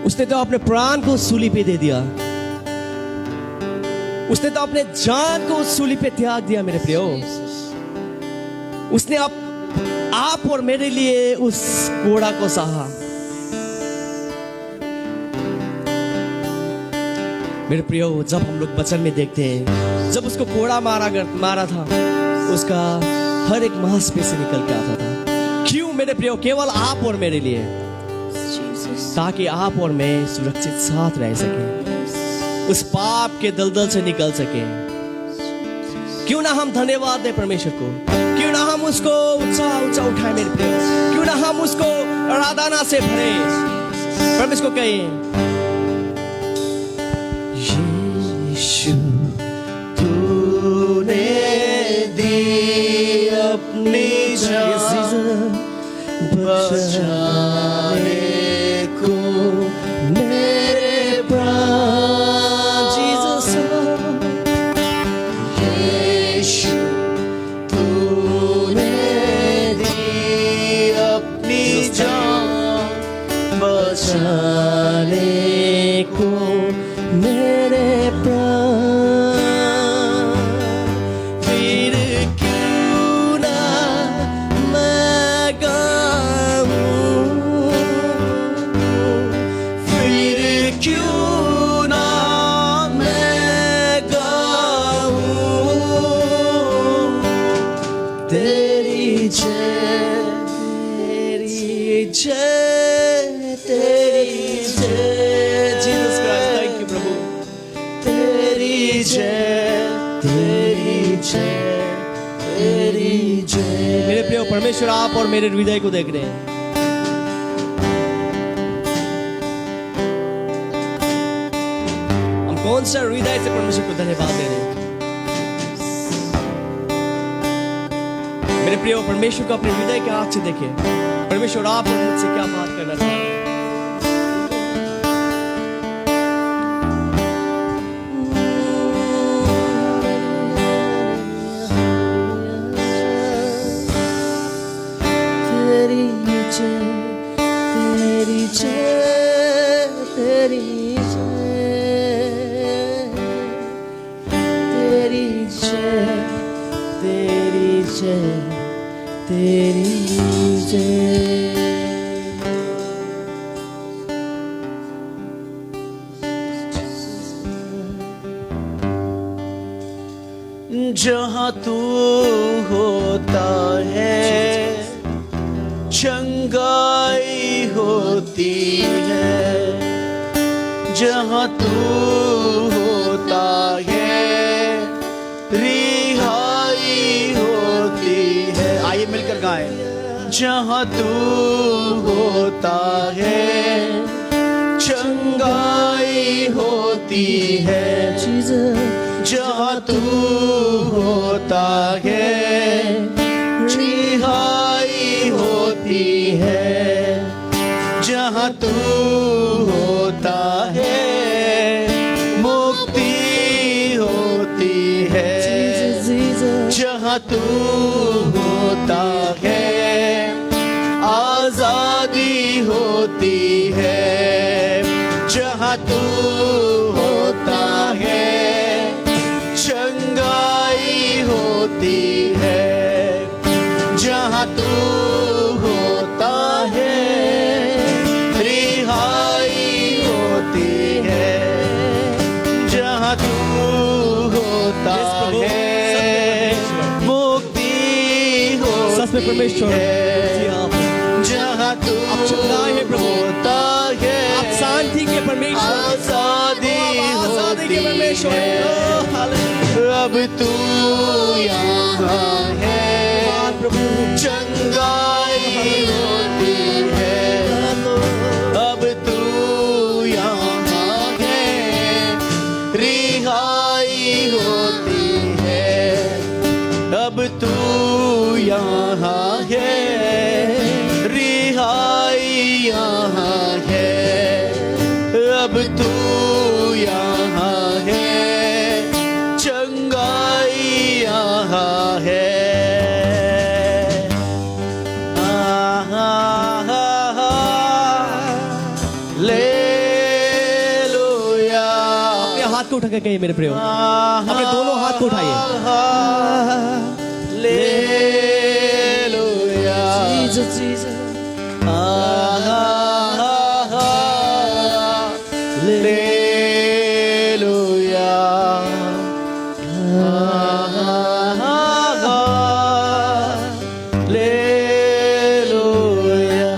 उसने तो अपने प्राण को सूली पे दे दिया, उसने तो अपने जान को सूली पे त्याग दिया। मेरे प्रियो, उसने आप और मेरे लिए उस कोड़ा को सहा। मेरे प्रियो, जब हम लोग वचन में देखते हैं, जब उसको कोड़ा मारा था, उसका हर एक मांसपेशी निकल के आता था। क्यों मेरे प्रियो? केवल आप और मेरे लिए, ताकि आप और मैं सुरक्षित साथ रह सके, उस पाप के दलदल से निकल सके। क्यों ना हम धन्यवाद दें परमेश्वर को, क्यों ना हम उसको ऊंचा उठाएं। मेरे प्रियो, क्यों ना हम उसको आराधना से भरे, परमेश्वर को कहें, यीशु तूने दी अपनी जान बचाने को मेरे प्राण। जीसस, यीशु तूने दी अपनी जान बचाने को मेरे प्राण। फिर क्यों ना मैं गाऊं, फिर क्यों ना मैं गाऊं तेरी जय, तेरी जय, तेरी जय। जीसस क्राइस्ट, थैंक यू प्रभु। तेरी जय, तेरी जय, तेरी जय। मेरे प्रिय परमेश्वर, आप और मेरे हृदय को देख रहे हैं। हम कौन सा हृदय से परमेश्वर को धन्यवाद दे रहे हैं? मेरे प्रिय परमेश्वर को अपने हृदय के आँख से देखें। परमेश्वर आप और मुझसे क्या बात करना चाहते हैं? तेरी जय, तेरी जय, तेरी जय, तेरी जय, तेरी जय, तेरी जय। जहाँ तू होता है चंगाई होती है, जहाँ तू होता है रिहाई होती है। आइए मिलकर गाएं। जहाँ तू होता है चंगाई होती है, जहाँ तू होता है रिहाई होती है, जहाँ तू होता है मुक्ति होती है, जहाँ तू होता है आजादी होती है, जहाँ तू होता है, चंगाई होती है, जहाँ तू होता है, रिहाई होती है, जहाँ तू होता है, मुक्ति सच में होती परमेश्वर जी है, आप जहाँ तू चंगाई है प्रभु। होता है, आप शांति के परमेश्वर, आजादी आजादी के होती परमेश्वर। है, अब तू यहाँ है, चंगाई होती है, अब तू यहाँ है, रिहाई होती है, अब तू यहाँ है, रिहाई यहाँ है, अब तू यहाँ है, चंगाई यहाँ है। लेलुया। अपने हाथ को उठा के कहिए मेरे प्रियो, अपने दोनों हाथ को उठाइए। लेलुया। लेलुया। लेलुया।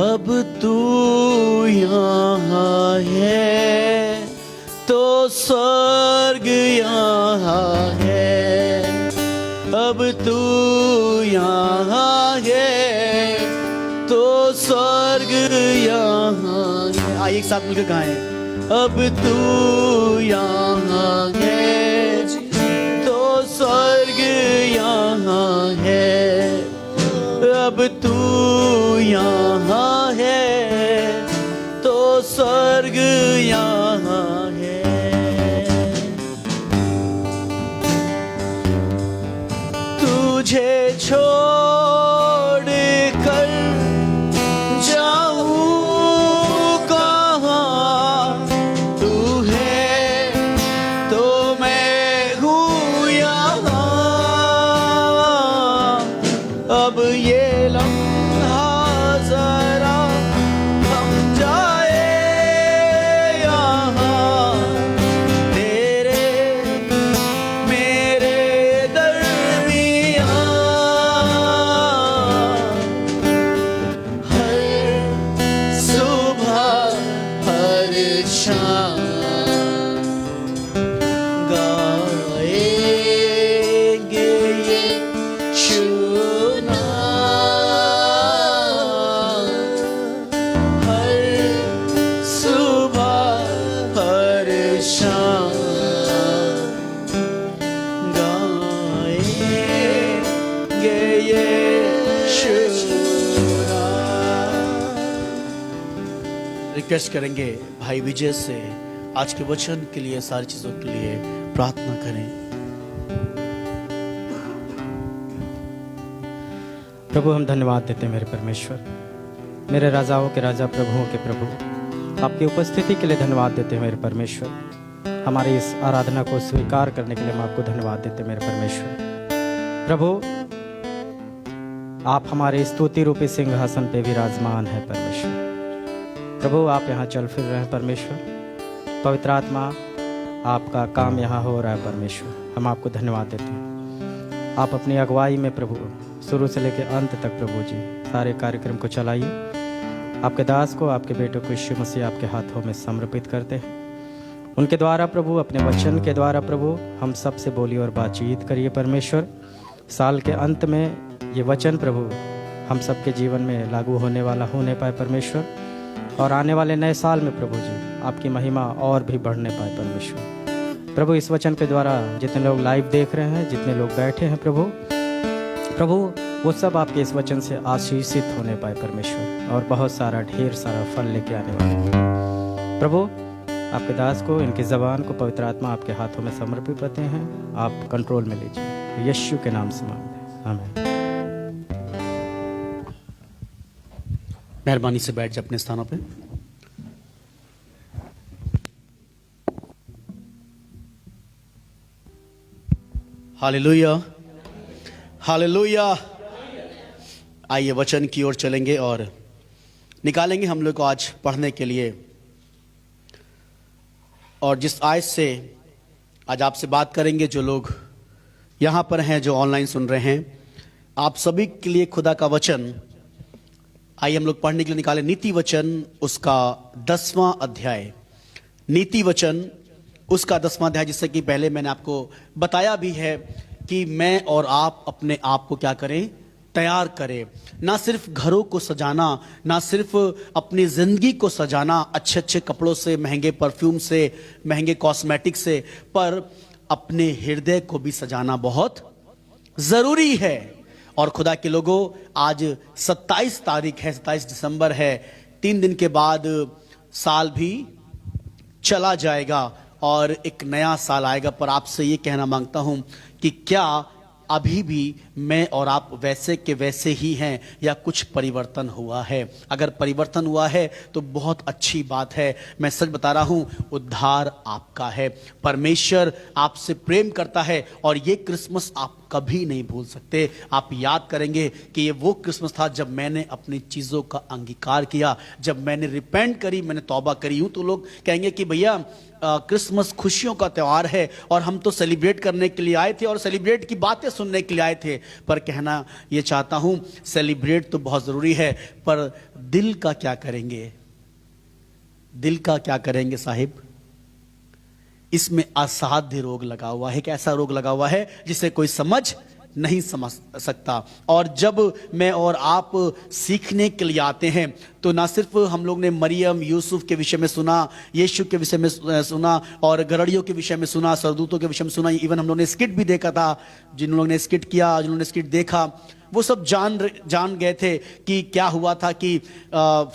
अब तू यहाँ है तो स्वर्ग यहाँ है, अब तू यहाँ है तो स्वर्ग यहाँ है। आइए एक साथ मिलकर गाएं। अब तू यहाँ है तो स्वर्ग यहाँ है, अब तू यहाँ है तो स्वर्ग यहाँ है। तुझे छोड़ कर जाऊं कहाँ, तू है तो मैं हूँ यहाँ, अब ये लम्हा जरा थम जाए यहाँ, तेरे मेरे दरमियाँ, हर सुबह हर शाम गाएंगे ये हर सुबह हर शाम गाएंगे ये रिक्वेस्ट करेंगे भाई विजय से आज के वचन के लिए, सारी चीजों के लिए प्रार्थना करें। प्रभु हम धन्यवाद देते हैं मेरे परमेश्वर, मेरे राजाओं के राजा, प्रभुओं के प्रभु, आपकी उपस्थिति के लिए धन्यवाद देते हैं मेरे परमेश्वर। हमारी इस आराधना को स्वीकार करने के लिए हम आपको धन्यवाद देते हैं मेरे परमेश्वर। प्रभु आप हमारे स्तुति रूपी सिंहासन पे विराजमान है परमेश्वर। प्रभु आप यहाँ चल फिर रहे हैं परमेश्वर, पवित्र आत्मा आपका काम यहाँ हो रहा है परमेश्वर। हम आपको धन्यवाद देते हैं। आप अपनी अगुवाई में प्रभु शुरू से लेकर अंत तक प्रभु जी सारे कार्यक्रम को चलाइए। आपके दास को, आपके बेटों को यीशु मसीह आपके हाथों में समर्पित करते हैं। उनके द्वारा प्रभु, अपने वचन के द्वारा प्रभु हम सब से बोलिए और बातचीत करिए परमेश्वर। साल के अंत में ये वचन प्रभु हम सबके जीवन में लागू होने वाला होने पाए परमेश्वर, और आने वाले नए साल में प्रभु जी आपकी महिमा और भी बढ़ने पाए परमेश्वर। प्रभु इस वचन के द्वारा जितने लोग लाइव देख रहे हैं, जितने लोग बैठे हैं प्रभु, वो सब आपके इस वचन से आशीषित होने पाए परमेश्वर, और बहुत सारा ढेर सारा फल लेके आने वाले हैं। प्रभु आपके दास को, इनकी ज़बान को पवित्र आत्मा आपके हाथों में समर्पित करते हैं। आप कंट्रोल में लीजिए, यीशु के नाम से मांगते हैं, आमीन। मेहरबानी से बैठ जाए अपने स्थानों पे। Hallelujah, hallelujah. आइए वचन की ओर चलेंगे और निकालेंगे हम लोग को आज पढ़ने के लिए। और जिस आयत से आज आपसे बात करेंगे, जो लोग यहाँ पर हैं, जो ऑनलाइन सुन रहे हैं, आप सभी के लिए खुदा का वचन आइए हम लोग पढ़ने के लिए निकाले। नीति वचन उसका 10वां अध्याय, नीति वचन उसका 10वां अध्याय, जिससे कि पहले मैंने आपको बताया भी है कि मैं और आप अपने आप को क्या करें, तैयार करें। ना सिर्फ घरों को सजाना, ना सिर्फ अपनी जिंदगी को सजाना अच्छे अच्छे कपड़ों से, महंगे परफ्यूम से, महंगे कॉस्मेटिक से, पर अपने हृदय को भी सजाना बहुत जरूरी है। और खुदा के लोगों, आज 27 तारीख है, 27 दिसंबर है। 3 दिन के बाद साल भी चला जाएगा और एक नया साल आएगा। पर आपसे ये कहना मांगता हूं कि क्या अभी भी मैं और आप वैसे के वैसे ही हैं या कुछ परिवर्तन हुआ है? अगर परिवर्तन हुआ है तो बहुत अच्छी बात है। मैं सच बता रहा हूं, उद्धार आपका है। परमेश्वर आपसे प्रेम करता है और ये क्रिसमस आप कभी नहीं भूल सकते। आप याद करेंगे कि ये वो क्रिसमस था जब मैंने अपनी चीज़ों का अंगीकार किया, जब मैंने रिपेंट करी, मैंने तौबा करी। यूं तो लोग कहेंगे कि भैया क्रिसमस खुशियों का त्यौहार है और हम तो सेलिब्रेट करने के लिए आए थे और सेलिब्रेट की बातें सुनने के लिए आए थे। पर कहना ये चाहता हूं, सेलिब्रेट तो बहुत जरूरी है, पर दिल का क्या करेंगे? दिल का क्या करेंगे साहिब? इसमें असाध्य रोग लगा हुआ है। एक ऐसा रोग लगा हुआ है जिसे कोई समझ नहीं समझ सकता। और जब मैं और आप सीखने के लिए आते हैं तो ना सिर्फ हम लोग ने मरियम यूसुफ के विषय में सुना, यीशु के विषय में सुना, और गड़ड़ियों के विषय में सुना, सरदूतों के विषय में सुना। इवन हम लोग ने स्किट भी देखा था। जिन लोगों ने स्किट किया, जिन्होंने स्किट देखा, वो सब जान गए थे कि क्या हुआ था। कि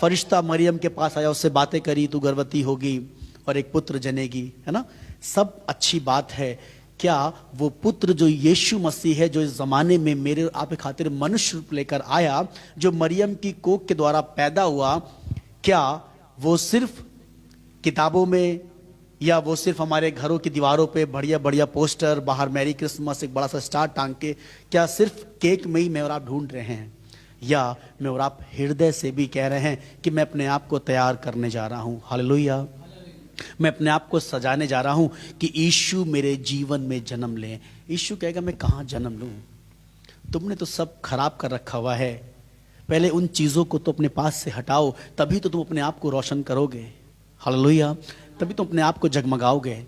फरिश्ता मरियम के पास आया, उससे बातें करी, तू गर्भवती होगी और एक पुत्र जनेगी, है ना। सब अच्छी बात है। क्या वो पुत्र जो यीशु मसीह है, जो इस जमाने में मेरे और आपके खातिर मनुष्य रूप लेकर आया, जो मरियम की कोख के द्वारा पैदा हुआ, क्या वो सिर्फ किताबों में या वो सिर्फ हमारे घरों की दीवारों पे बढ़िया बढ़िया पोस्टर, बाहर मैरी क्रिसमस एक बड़ा सा स्टार टांग के, क्या सिर्फ केक में ही मैं और आप ढूंढ रहे हैं? या मैं और आप हृदय से भी कह रहे हैं कि मैं अपने आप को तैयार करने जा रहा हूं? हालेलुया। मैं अपने आप को सजाने जा रहा हूं कि यीशु मेरे जीवन में जन्म ले। यीशु कहेगा, मैं कहां जन्म लूं? तुमने तो सब खराब कर रखा हुआ है। पहले उन चीजों को तो अपने पास से हटाओ, तभी तो तुम अपने आप को रोशन करोगे। हालेलुया। तभी तुम अपने आप को जगमगाओगे।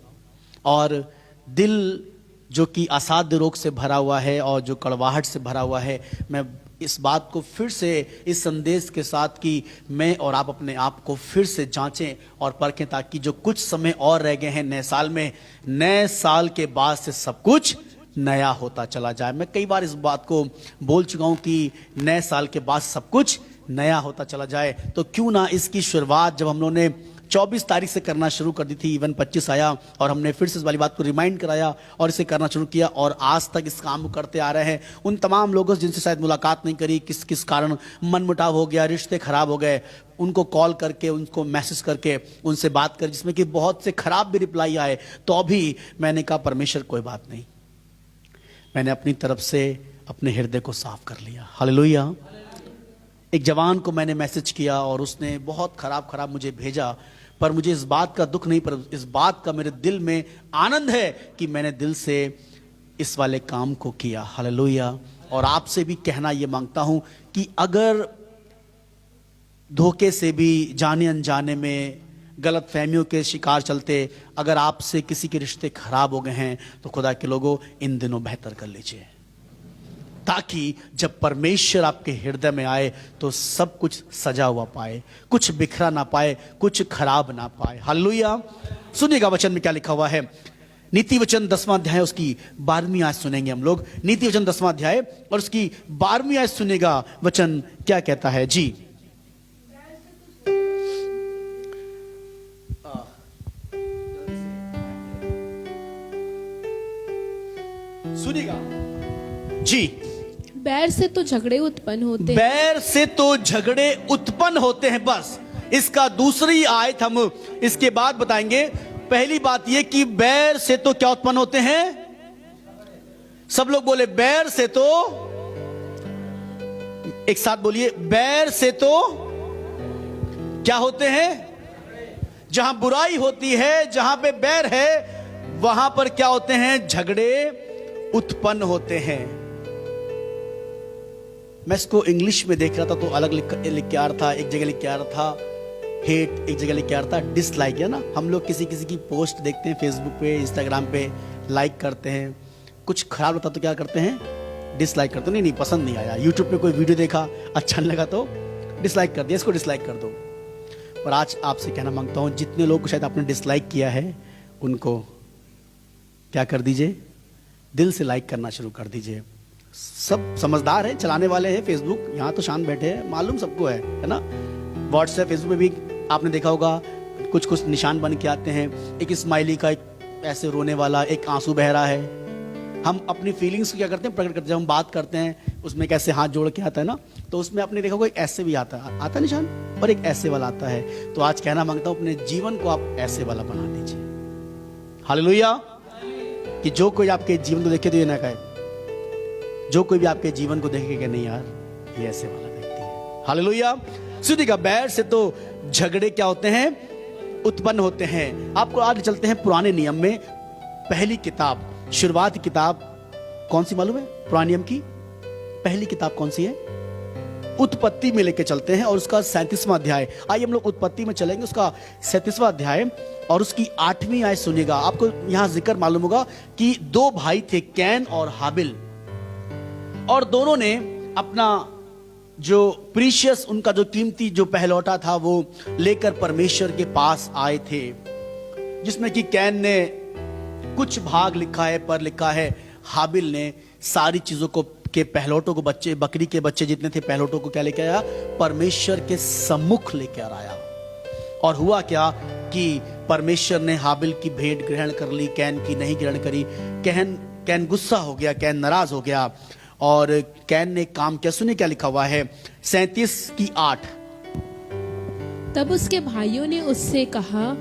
और दिल जो कि असाध्य रोग से भरा हुआ है और जो कड़वाहट से भरा हुआ है, मैं इस बात को फिर से इस संदेश के साथ कि मैं और आप अपने आप को फिर से जांचें और परखें, ताकि जो कुछ समय और रह गए हैं नए साल में, नए साल के बाद से सब कुछ नया होता चला जाए। मैं कई बार इस बात को बोल चुका हूं कि नए साल के बाद सब कुछ नया होता चला जाए। तो क्यों ना इसकी शुरुआत जब हम लोगों ने 24 तारीख से करना शुरू कर दी थी, इवन 25 आया और हमने फिर से इस वाली बात को रिमाइंड कराया और इसे करना शुरू किया, और आज तक इस काम को करते आ रहे हैं। उन तमाम लोगों से जिनसे शायद मुलाकात नहीं करी, किस किस कारण मनमुटाव हो गया, रिश्ते खराब हो गए, उनको कॉल करके, उनको मैसेज करके उनसे बात कर, जिसमें कि बहुत से खराब भी रिप्लाई आए, तो अभी मैंने कहा परमेश्वर कोई बात नहीं, मैंने अपनी तरफ से अपने हृदय को साफ कर लिया। हालेलुया। एक जवान को मैंने मैसेज किया और उसने बहुत खराब मुझे भेजा, पर मुझे इस बात का दुख नहीं, पर इस बात का मेरे दिल में आनंद है कि मैंने दिल से इस वाले काम को किया। हालेलुया। और आपसे भी कहना यह मांगता हूं कि अगर धोखे से भी, जाने अनजाने में, गलत फहमियों के शिकार चलते अगर आपसे किसी के रिश्ते खराब हो गए हैं, तो खुदा के लोगों इन दिनों बेहतर कर लीजिए, ताकि जब परमेश्वर आपके हृदय में आए तो सब कुछ सजा हुआ पाए, कुछ बिखरा ना पाए, कुछ खराब ना पाए। हालेलुया। सुनिएगा वचन में क्या लिखा हुआ है। नीति वचन 10वां अध्याय उसकी 12वीं आयत सुनेंगे हम लोग। नीति वचन 10वां अध्याय और उसकी 12वीं आयत सुनेगा। वचन क्या कहता है जी? सुनिएगा जी। बैर से तो झगड़े उत्पन्न होते हैं। बैर से तो झगड़े उत्पन्न होते हैं। बस इसका दूसरी आयत हम इसके बाद बताएंगे। पहली बात यह कि बैर से तो क्या उत्पन्न होते हैं? सब लोग बोले बैर से तो, एक साथ बोलिए, बैर से तो क्या होते हैं? जहां बुराई होती है, जहां पे बैर है, वहां पर क्या होते हैं? झगड़े उत्पन्न होते हैं। मैं इसको इंग्लिश में देख रहा था तो अलग लिख के आ रहा था, एक जगह लिख के आ रहा था हेट, एक जगह लिख के आ रहा था डिसलाइक। है ना, हम लोग किसी किसी की पोस्ट देखते हैं फेसबुक पे, इंस्टाग्राम पे, लाइक करते हैं, कुछ खराब होता तो क्या करते हैं? डिसलाइक करते हैं। नहीं पसंद नहीं आया, यूट्यूब पे कोई वीडियो देखा अच्छा नहीं लगा तो डिसलाइक कर दिया, इसको डिसलाइक कर दो। पर आज आपसे कहना मांगता हूं, जितने लोग को शायद आपने डिसलाइक किया है उनको क्या कर दीजिए? दिल से लाइक करना शुरू कर दीजिए। सब समझदार है, चलाने वाले हैं फेसबुक, यहाँ तो शांत बैठे हैं, मालूम सबको है ना। व्हाट्सएप, फेसबुक में भी आपने देखा होगा कुछ कुछ निशान बन के आते हैं, एक स्माइली का, एक ऐसे रोने वाला, एक आंसू बह रहा है। हम अपनी फीलिंग्स को क्या करते हैं? प्रकट करते हैं। जब हम बात करते हैं उसमें कैसे हाथ जोड़ के आता है ना, तो उसमें आपने देखा होगा एक ऐसे भी आता है निशान, और एक ऐसे वाला आता है। तो आज कहना मांगता हूं, अपने जीवन को आप ऐसे वाला बना लीजिए। हालेलुया। कि जो कोई आपके जीवन को देखे तो ये ना कहे, जो कोई भी आपके जीवन को देखे कि नहीं यार ये ऐसे वाला व्यक्ति है। हालेलुया। सुधी का बैर से तो झगड़े क्या होते हैं? उत्पन्न होते हैं। आपको आज चलते हैं पुराने नियम में, पहली किताब, शुरुआत की किताब कौन सी मालूम है? पुराने नियम की पहली किताब कौन सी है? उत्पत्ति में लेके चलते हैं और उसका 37वां अध्याय। आइए हम लोग उत्पत्ति में चलेंगे, उसका 37वां अध्याय और उसकी 8वीं आयत सुनिएगा। आपको यहां जिक्र मालूम होगा कि दो भाई थे, कैन और हाबिल, और दोनों ने अपना जो प्रीशियस, उनका जो कीमती जो पहलौटा था वो लेकर परमेश्वर के पास आए थे, जिसमें कि कैन ने कुछ भाग लिखा है, पर लिखा है हाबिल ने सारी चीजों को, के पहलौटों को, बच्चे, बकरी के बच्चे जितने थे पहलौटों को क्या लेके आया? परमेश्वर के सम्मुख लेके आया। और हुआ क्या कि परमेश्वर ने हाबिल की भेंट ग्रहण कर ली, कैन की नहीं ग्रहण करी। कैन गुस्सा हो गया, कैन नाराज हो गया और कैन ने काम किया। सुनिए क्या लिखा हुआ है 37:8। तब उसके भाइयों ने उससे कहा,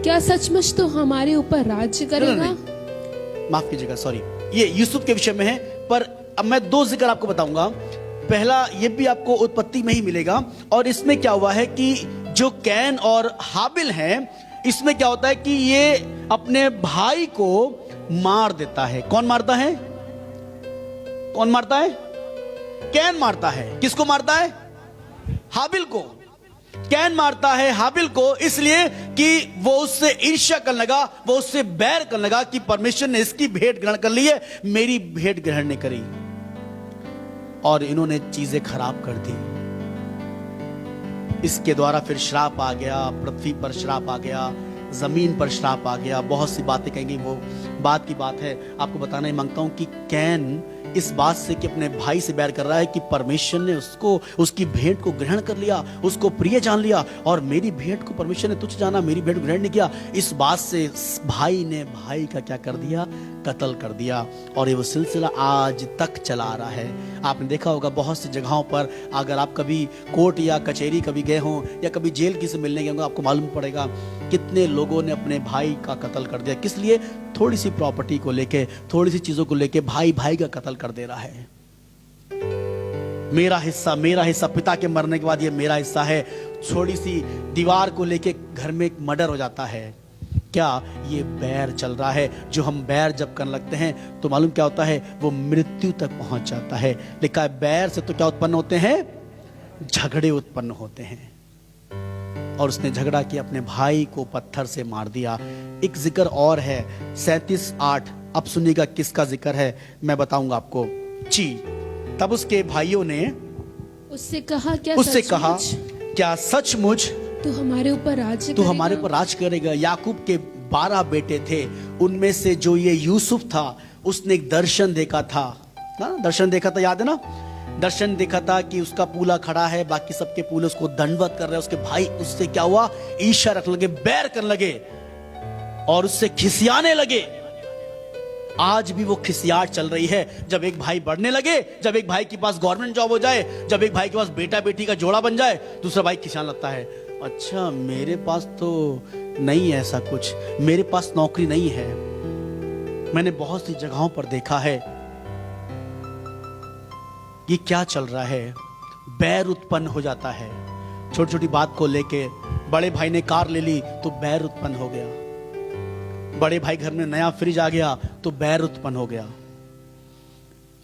क्या सचमुच तो हमारे ऊपर राज्य करेगा? माफ कीजिएगा, सॉरी, ये यूसुफ के विषय में है, पर अब मैं दो जिक्र आपको बताऊंगा। पहला ये भी आपको उत्पत्ति में ही मिलेगा, और इसमें क्या हुआ है कि जो कैन और हाबिल हैं, इसमें क्या होता है कि ये अपने भाई को मार देता है। कौन मारता है? कौन मारता है? कैन मारता है। किसको मारता है? हाबिल को। कैन मारता है हाबिल को इसलिए कि वो उससे ईर्ष्या करने लगा, वो उससे बैर करने लगा कि परमेश्वर ने इसकी भेंट ग्रहण कर ली है, मेरी भेंट ग्रहण नहीं करी, और इन्होंने चीजें खराब कर दी। इसके द्वारा फिर श्राप आ गया, पृथ्वी पर श्राप आ गया, जमीन पर श्राप आ गया। बहुत सी बातें कहेंगी, वो बात की बात है। आपको बताना ही मांगता हूं कि कैन इस बात से कि अपने भाई से बैर कर रहा है कि परमेश्वर ने उसको, उसकी भेंट को ग्रहण कर लिया, उसको प्रिय जान लिया, और मेरी भेंट को परमेश्वर ने तुच्छ जाना, मेरी भेंट ग्रहण नहीं किया। इस बात से भाई ने भाई का क्या कर दिया? कत्ल कर दिया। और ये वो सिलसिला आज तक चला आ रहा है। आपने देखा होगा बहुत सी जगहों पर, अगर आप कभी कोर्ट या कचहरी कभी गए हों या कभी जेल किसी मिलने गए होंगे, आपको मालूम पड़ेगा कितने लोगों ने अपने भाई का कत्ल कर दिया। किस लिए? थोड़ी सी प्रॉपर्टी को लेके, थोड़ी सी चीजों को लेके भाई भाई का कत्ल कर दे रहा है। मेरा हिस्सा, मेरा हिस्सा, पिता के मरने के बाद ये मेरा हिस्सा है। थोड़ी सी दीवार को लेके घर में एक मर्डर हो जाता है। क्या? ये बैर चल रहा है। जो हम बैर जब करने लगते हैं तो मालूम क्या होता है? वो मृत्यु तक पहुंच जाता है। लिखा है बैर से तो क्या उत्पन्न होते हैं? झगड़े उत्पन्न होते हैं। और उसने झगड़ा किया, अपने भाई को पत्थर से मार दिया। एक जिक्र और है 37:8। अब सुनिएगा किसका जिक्र है, मैं बताऊंगा आपको जी। तब उसके भाइयों ने उससे कहा, क्या सचमुच तू हमारे ऊपर राज्य तू करेगा? हमारे ऊपर राज करेगा। याकूब के 12 बेटे थे, उनमें से जो ये यूसुफ था, उसने एक दर्शन देखा था ना, दर्शन देखा था, याद है ना? दर्शन देखा था कि उसका पूला खड़ा है, बाकी सबके पूले उसको दंडवत कर रहे हैं। उसके भाई उससे क्या हुआ? ईर्ष्या रखने लगे, बैर करने लगे और उससे खिसियाने लगे। आज भी वो खिसियाट चल रही है। जब एक भाई बढ़ने लगे, जब एक भाई के पास गवर्नमेंट जॉब हो जाए, जब एक भाई के पास बेटा बेटी का जोड़ा बन जाए, दूसरा भाई खिसियाने लगता है, अच्छा मेरे पास तो नहीं है ऐसा कुछ, मेरे पास नौकरी नहीं है। मैंने बहुत सी जगहों पर देखा है ये क्या चल रहा है, बैर उत्पन्न हो जाता है। छोटी छोटी बात को लेके बड़े भाई ने कार ले ली तो बैर उत्पन्न हो गया, बड़े भाई घर में नया फ्रिज आ गया तो बैर उत्पन्न हो गया।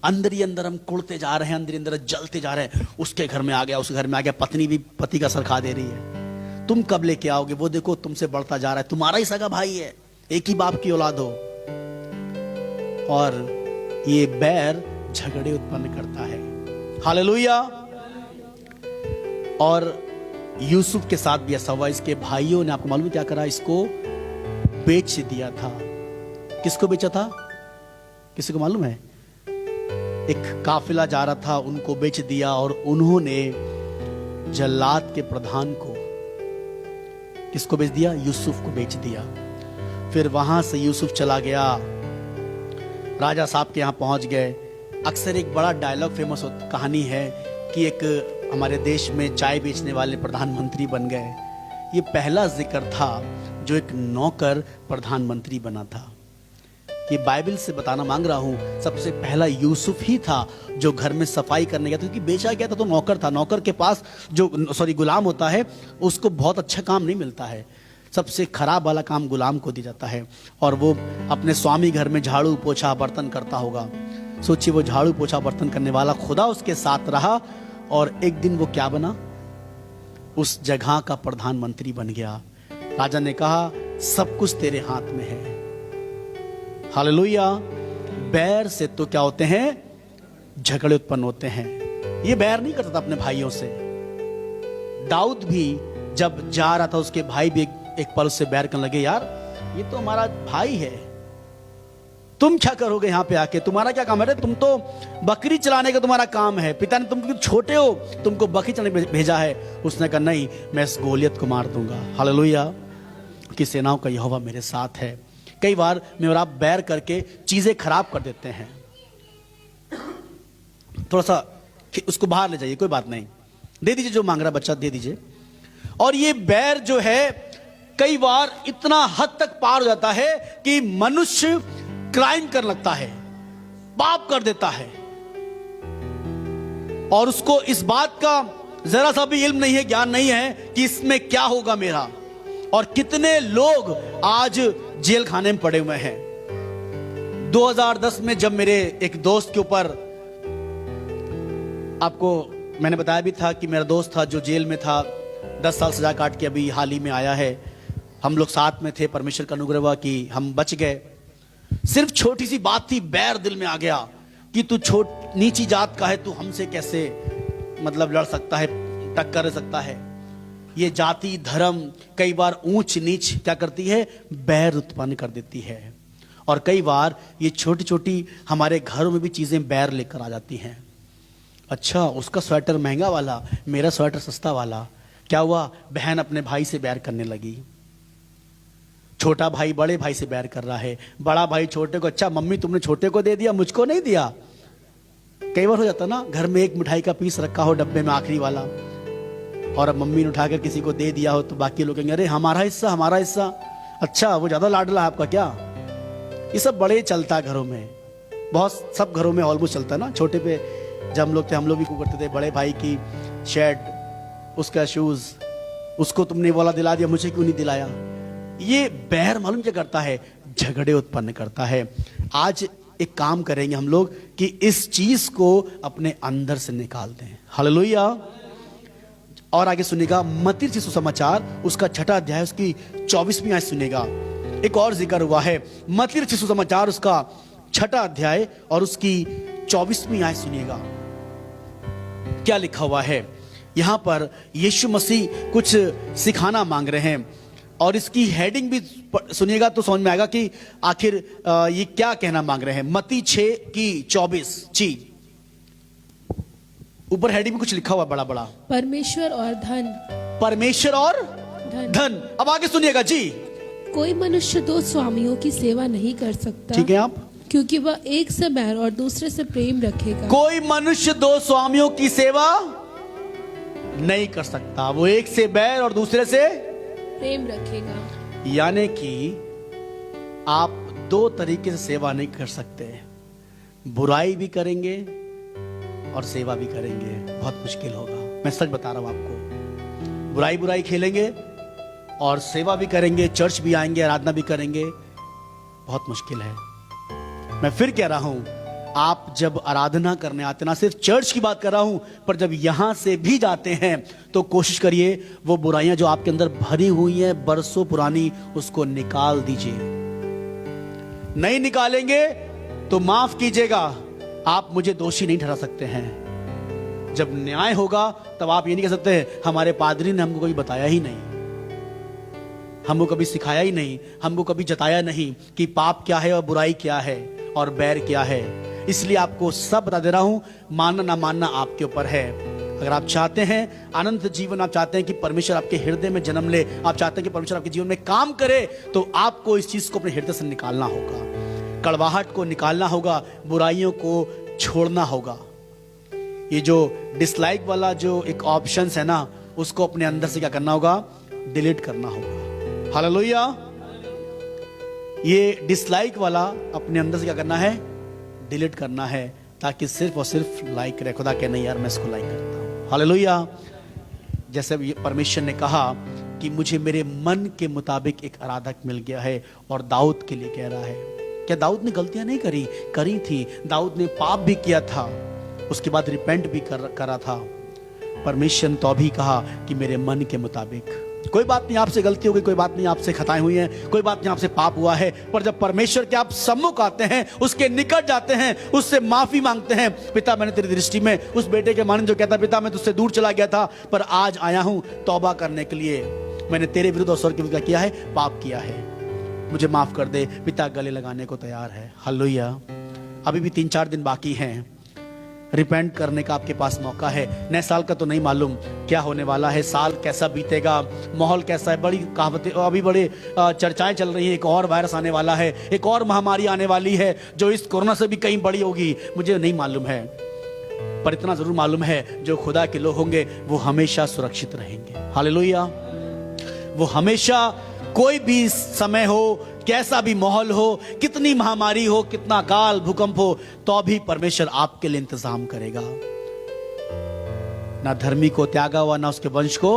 अंदर ही अंदर हम कुड़ते जा रहे हैं, अंदर ही अंदर जलते जा रहे हैं। उसके घर में आ गया, उस घर में आ गया, पत्नी भी पति का सर खा दे रही है, तुम कब लेके आओगे, वो देखो तुमसे बढ़ता जा रहा है, तुम्हारा ही सगा भाई है, एक ही बाप की औलाद हो। और ये बैर झगड़े उत्पन्न करता है। हालेलुया। और यूसुफ के साथ भी ऐसा हुआ। इसके भाइयों ने, आपको मालूम है क्या करा, इसको बेच दिया था। किसको बेचा था, किसी को मालूम है? एक काफिला जा रहा था, उनको बेच दिया। और उन्होंने जल्लाद के प्रधान को, किसको बेच दिया? यूसुफ को बेच दिया। फिर वहां से यूसुफ चला गया, राजा साहब के यहां पहुंच गए। अक्सर एक बड़ा डायलॉग फेमस कहानी है कि एक हमारे देश में चाय बेचने वाले प्रधानमंत्री बन गए। ये पहला जिक्र था जो एक नौकर प्रधानमंत्री बना था। ये बाइबल से बताना मांग रहा हूं, सबसे पहला यूसुफ ही था जो घर में सफाई करने गया था, क्योंकि बेचा गया था तो नौकर था। नौकर के पास जो गुलाम होता है उसको बहुत अच्छा काम नहीं मिलता है, सबसे खराब वाला काम गुलाम को दिया जाता है। और वो अपने स्वामी घर में झाड़ू पोछा बर्तन करता होगा। सोचिए, वो झाड़ू पोछा बर्तन करने वाला खुदा उसके साथ रहा और एक दिन वो क्या बना? उस जगह का प्रधानमंत्री बन गया। राजा ने कहा सब कुछ तेरे हाथ में है। हालेलुया। बैर से तो क्या होते हैं? झगड़े उत्पन्न होते हैं। ये बैर नहीं करता था अपने भाइयों से। दाऊद भी जब जा रहा था, उसके भाई भी एक पल उससे बैर करने लगे, यार ये तो हमारा भाई है, तुम क्या करोगे यहाँ पे आके, तुम्हारा क्या काम है? तुम तो बकरी चलाने का तुम्हारा काम है, पिता ने तुम छोटे हो, तुमको बकरी चलाने भेजा है। उसने कहा नहीं, मैं इस गोलियत को मार दूंगा। हालेलुया। कि सेनाओं का यहोवा मेरे साथ है। कई बार मैं और आप बैर करके चीजें खराब कर देते हैं। थोड़ा सा उसको बाहर ले जाइए, कोई बात नहीं, दे दीजिए, जो मांग रहा बच्चा दे दीजिए। और ये बैर जो है कई बार इतना हद तक पार हो जाता है कि मनुष्य क्राइम करने लगता है, पाप कर देता है, और उसको इस बात का जरा सा भी इल्म नहीं है, ज्ञान नहीं है कि इसमें क्या होगा मेरा। और कितने लोग आज जेल खाने में पड़े हुए हैं। 2010 में जब मेरे एक दोस्त के ऊपर, आपको मैंने बताया भी था कि मेरा दोस्त था जो जेल में था, 10 साल सजा काट के अभी हाल ही में आया है। हम लोग साथ में थे, परमेश्वर का अनुग्रह हुआ कि हम बच गए। सिर्फ छोटी सी बात थी, बैर दिल में आ गया कि तू नीची जात का है, तू हमसे कैसे मतलब लड़ सकता है, टक्कर कर सकता है। ये जाति धर्म कई बार ऊंच नीच क्या करती है? बैर उत्पन्न कर देती है। और कई बार ये छोटी छोटी हमारे घरों में भी चीजें बैर लेकर आ जाती हैं। अच्छा, उसका स्वेटर महंगा वाला, मेरा स्वेटर सस्ता वाला। क्या हुआ? बहन अपने भाई से बैर करने लगी, छोटा भाई बड़े भाई से बैर कर रहा है, बड़ा भाई छोटे को, अच्छा मम्मी तुमने छोटे को दे दिया, मुझको नहीं दिया। कई बार हो जाता ना, घर में एक मिठाई का पीस रखा हो डब्बे में, आखिरी वाला, और अब मम्मी ने उठाकर किसी को दे दिया हो तो बाकी लोग कहेंगे अरे हमारा हिस्सा, हमारा हिस्सा। अच्छा, वो ज्यादा लाडला है आपका क्या? ये सब बड़े चलता है घरों में, बहुत सब घरों में ऑलमोस्ट चलता है ना। छोटे पे जब हम लोग थे, हम लोग भी करते थे, बड़े भाई की शर्ट, उसका शूज, उसको तुमने वाला दिला दिया, मुझे क्यों नहीं दिलाया। ये बैर मालूम क्या करता है? झगड़े उत्पन्न करता है। आज एक काम करेंगे हम लोग कि इस चीज को अपने अंदर से निकाल दें। हालेलुया। और आगे सुनेगा मत्ती रचित सुसमाचार, उसका 6वां अध्याय, उसकी 24वीं आयत सुनेगा। एक और जिक्र हुआ है, मत्ती रचित सुसमाचार उसका 6वां अध्याय और उसकी 24वीं आयत सुनिएगा। क्या लिखा हुआ है यहां पर? यीशु मसीह कुछ सिखाना मांग रहे हैं, और इसकी हेडिंग भी सुनिएगा तो समझ में आएगा कि आखिर ये क्या कहना मांग रहे हैं। मत्ती 6:24 जी, ऊपर हेडिंग में कुछ लिखा हुआ बड़ा बड़ा, परमेश्वर और धन। परमेश्वर और धन। अब आगे सुनिएगा जी। कोई मनुष्य 2 स्वामियों की सेवा नहीं कर सकता। ठीक है, आप क्योंकि वह एक से बैर और दूसरे से प्रेम रखेगा। कोई मनुष्य दो स्वामियों की सेवा नहीं कर सकता, वो एक से बैर और दूसरे से प्रेम रखेगा। यानी कि आप दो तरीके से सेवा नहीं कर सकते, बुराई भी करेंगे और सेवा भी करेंगे, बहुत मुश्किल होगा। मैं सच बता रहा हूं आपको, बुराई खेलेंगे और सेवा भी करेंगे, चर्च भी आएंगे, आराधना भी करेंगे, बहुत मुश्किल है। मैं फिर कह रहा हूं, आप जब आराधना करने आते, ना सिर्फ चर्च की बात कर रहा हूं, पर जब यहां से भी जाते हैं तो कोशिश करिए वो बुराइयां जो आपके अंदर भरी हुई हैं बरसों पुरानी, उसको निकाल दीजिए। नहीं निकालेंगे तो माफ कीजिएगा, आप मुझे दोषी नहीं ठहरा सकते हैं। जब न्याय होगा तब आप ये नहीं कह सकते हमारे पादरी ने हमको कभी बताया ही नहीं, हमको कभी सिखाया ही नहीं, हमको कभी जताया नहीं कि पाप क्या है और बुराई क्या है और बैर क्या है। इसलिए आपको सब बता दे रहा हूं, मानना ना मानना आपके ऊपर है। अगर आप चाहते हैं अनंत जीवन, आप चाहते हैं कि परमेश्वर आपके हृदय में जन्म ले, आप चाहते हैं कि परमेश्वर आपके जीवन में काम करे, तो आपको इस चीज को अपने हृदय से निकालना होगा, कड़वाहट को निकालना होगा, बुराइयों को छोड़ना होगा। ये जो डिसलाइक वाला जो एक ऑप्शन है ना, उसको अपने अंदर से क्या करना होगा, डिलीट करना होगा। हालेलुया। ये डिसलाइक वाला अपने अंदर से क्या करना है, डिलीट करना है, ताकि सिर्फ और सिर्फ लाइक रहे। खुदा कहे नहीं यार मैं इसको लाइक करता हूं। हालेलुया। जैसे परमेश्वर ने कहा कि मुझे मेरे मन के मुताबिक एक आराधक मिल गया है, और दाऊद के लिए कह रहा है। क्या दाऊद ने गलतियां नहीं करी थी? दाऊद ने पाप भी किया था, उसके बाद रिपेंट भी करा था। परमेश्वर ने तो भी कहा कि मेरे मन के मुताबिक। कोई बात नहीं, आपसे गलती हो गई, कोई बात नहीं, आपसे खताएं हुई हैं, कोई बात नहीं, आपसे पाप हुआ है, पर जब परमेश्वर के आप सम्मुख आते हैं, उसके निकट जाते हैं, उससे माफी मांगते हैं, पिता मैंने तेरी दृष्टि में, उस बेटे के माने जो कहता पिता मैं तुझसे दूर चला गया था, पर आज आया हूं तौबा करने के लिए, मैंने तेरे विरुद्ध और स्वर्ग के विरुद्ध किया है, पाप किया है, मुझे माफ कर दे। पिता गले लगाने को तैयार है। हालेलुया। अभी भी 3-4 दिन बाकी हैं, रिपेंट करने का आपके पास मौका है। नए साल का तो नहीं मालूम क्या होने वाला है, साल कैसा बीतेगा, माहौल कैसा है, बड़ी कहावतें अभी बड़े चर्चाएं चल रही हैं। एक और वायरस आने वाला है, एक और महामारी आने वाली है जो इस कोरोना से भी कहीं बड़ी होगी, मुझे नहीं मालूम है, पर इतना जरूर मालूम है जो खुदा के लोग होंगे वो हमेशा सुरक्षित रहेंगे। हालेलुया। वो हमेशा, कोई भी समय हो, कैसा भी माहौल हो, कितनी महामारी हो, कितना अकाल भूकंप हो, तो भी परमेश्वर आपके लिए इंतजाम करेगा। ना धर्मी को त्यागा हुआ, ना उसके वंश को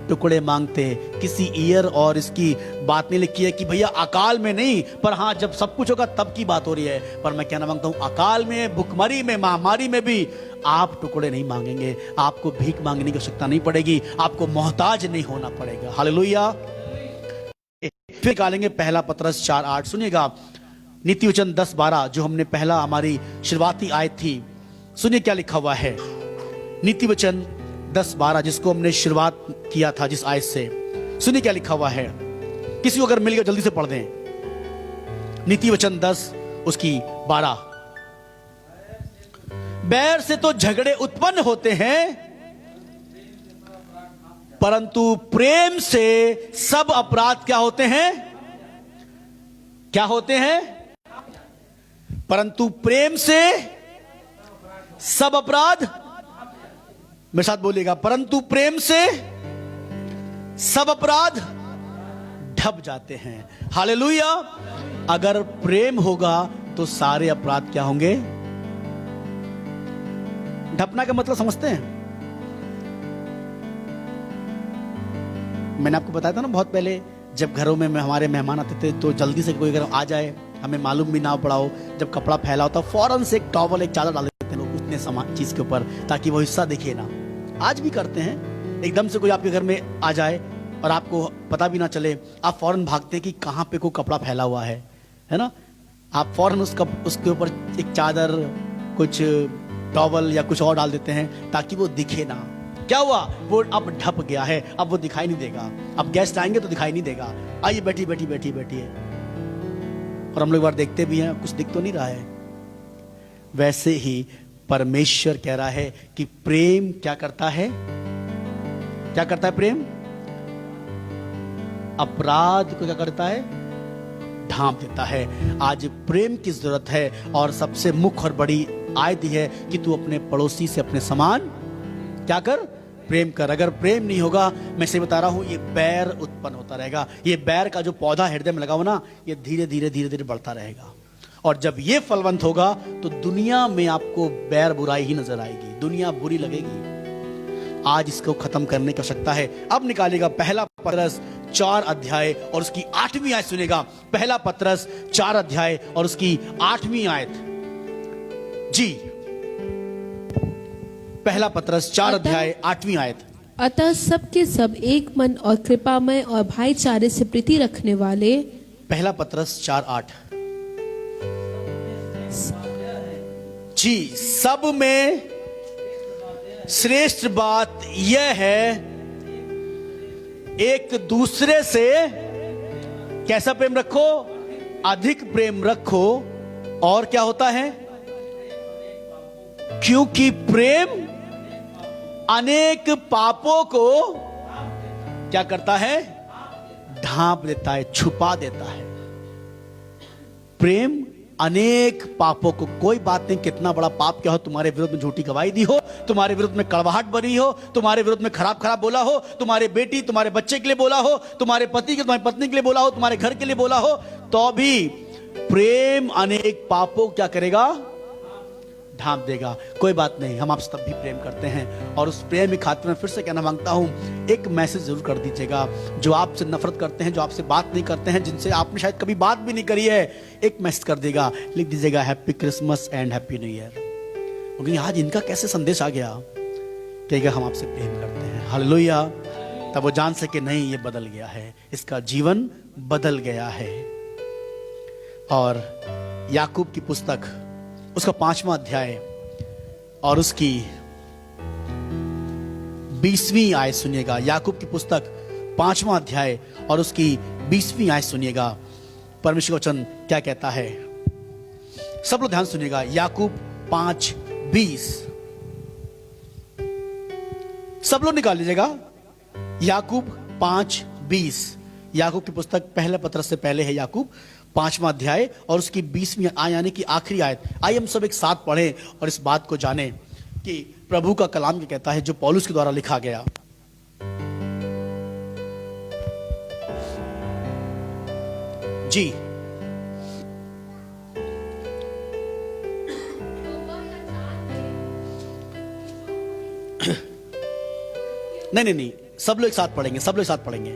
टुकड़े मांगते। किसी ईयर और इसकी बात नहीं लिखी है कि भैया अकाल में नहीं, पर हाँ जब सब कुछ होगा तब की बात हो रही है। पर मैं कहना मांगता हूं, अकाल में, भुखमरी में, महामारी में भी आप टुकड़े नहीं मांगेंगे, आपको भीख मांगने की आवश्यकता नहीं पड़ेगी, आपको मोहताज नहीं होना पड़ेगा। हालेलुया। फिर निकालेंगे पहला पतरस 4:8। सुनिएगा, नीति वचन 10:12 जो हमने पहला हमारी शुरुआती आयत थी, सुनिए क्या लिखा हुआ है। नीति वचन 10:12 जिसको हमने शुरुआत किया था जिस आयत से, सुनिए क्या लिखा हुआ है। किसी को अगर मिल गया जल्दी से पढ़ दें। नीति वचन 10 उसकी 12। बैर से तो झगड़े उत्पन्न होते हैं, परंतु प्रेम से सब अपराध क्या होते हैं, क्या होते हैं? परंतु प्रेम से सब अपराध, मेरे साथ बोलिएगा, परंतु प्रेम से सब अपराध ढप जाते हैं। हालेलुया। अगर प्रेम होगा तो सारे अपराध क्या होंगे? ढपना का मतलब समझते हैं? मैंने आपको बताया था ना बहुत पहले, जब घरों में हमारे मेहमान आते थे तो जल्दी से कोई अगर आ जाए, हमें मालूम भी ना पड़ा हो, जब कपड़ा फैला होता फौरन से एक टॉवल, एक चादर डाल देते हैं लोग उतने सामान चीज के ऊपर, ताकि वो हिस्सा दिखे ना। आज भी करते हैं। एकदम से कोई आपके घर में आ जाए और आपको पता भी ना चले, आप फौरन भागते हैं कि कहाँ पे कोई कपड़ा फैला हुआ है ना। आप फौरन उसके ऊपर एक चादर, कुछ टॉवल या कुछ और डाल देते हैं ताकि वो दिखे ना। क्या हुआ? वो अब ढप गया है, अब वो दिखाई नहीं देगा। अब गेस्ट आएंगे तो दिखाई नहीं देगा। आइए बैठी बैठी बैठी बैठी है, और हम लोग बार देखते भी हैं कुछ दिख तो नहीं रहा है। वैसे ही परमेश्वर कह रहा है कि प्रेम क्या करता है? क्या करता है प्रेम? अपराध को क्या करता है? ढांप देता है। आज प्रेम की जरूरत है और सबसे मुख्य और बड़ी आयत है कि तू अपने पड़ोसी से अपने समान क्या कर, प्रेम कर। अगर प्रेम नहीं होगा, मैं से बता रहा हूं, ये बैर उत्पन्न होता रहेगा। ये बैर का जो पौधा हृदय में लगा हो ना, ये धीरे धीरे धीरे धीरे बढ़ता रहेगा। और जब ये फलवंत होगा तो दुनिया में आपको बैर बुराई ही नजर आएगी, दुनिया बुरी लगेगी। आज इसको खत्म करने की आवश्यकता है। अब निकालेगा पहला पतरस 4 अध्याय और उसकी 8वीं आयत सुनेगा। पहला पतरस 4 अध्याय और उसकी 8वीं आयत। जी, पहला पतरस 4 अध्याय 8वीं आयत। अतः सबके सब एक मन और कृपामय और भाईचारे से प्रीति रखने वाले। पहला पतरस 4:8। जी, सब में श्रेष्ठ बात यह है, एक दूसरे से कैसा प्रेम रखो, अधिक प्रेम रखो। और क्या होता है, क्योंकि प्रेम अनेक पापों को क्या करता है, ढांप देता है, छुपा देता है। प्रेम अनेक पापों को, कोई बात नहीं कितना बड़ा पाप क्या हो, तुम्हारे विरुद्ध में झूठी गवाही दी हो, तुम्हारे विरुद्ध में कड़वाहट भरी हो, तुम्हारे विरुद्ध में खराब खराब बोला हो, तुम्हारे बेटी तुम्हारे बच्चे के लिए बोला हो, तुम्हारे पति के तुम्हारी पत्नी के लिए बोला हो, तुम्हारे घर के लिए बोला हो, तो भी प्रेम अनेक पापों क्या करेगा, ढांप देगा। कोई बात नहीं, हम आपसे तब भी प्रेम करते हैं और उस प्रेम की खातिर में फिर से कहना मांगता हूं, एक मैसेज जरूर कर दीजिएगा। जो आपसे नफरत करते हैं, जो आपसे बात नहीं करते हैं, जिनसे आपने शायद कभी बात भी नहीं करी है, एक मैसेज कर देगा, लिख दीजिएगा happy Christmas and happy new year. क्योंकि आज इनका कैसे संदेश आ गया, कहेगा हम आपसे प्रेम करते हैं, हालेलुया। तब वो जान सके नहीं, ये बदल गया है, इसका जीवन बदल गया है। और याकूब की पुस्तक उसका 5वां अध्याय और उसकी 20वीं आयत सुनिएगा। याकूब की पुस्तक 5वां अध्याय और उसकी 20वीं आयत सुनिएगा। परमेश्वर का वचन क्या कहता है, सब लोग ध्यान सुनिएगा। याकूब 5:20, सब लोग निकाल लीजिएगा। याकूब 5:20, याकूब की पुस्तक पहले पत्रस से पहले है याकूब 5वां अध्याय और उसकी 20वीं आयत यानी कि आखिरी आयत। आइए हम सब एक साथ पढ़ें और इस बात को जानें कि प्रभु का कलाम क्या कहता है, जो पौलुस के द्वारा लिखा गया। जी, नहीं, सब लोग एक साथ पढ़ेंगे, सब लोग एक साथ पढ़ेंगे।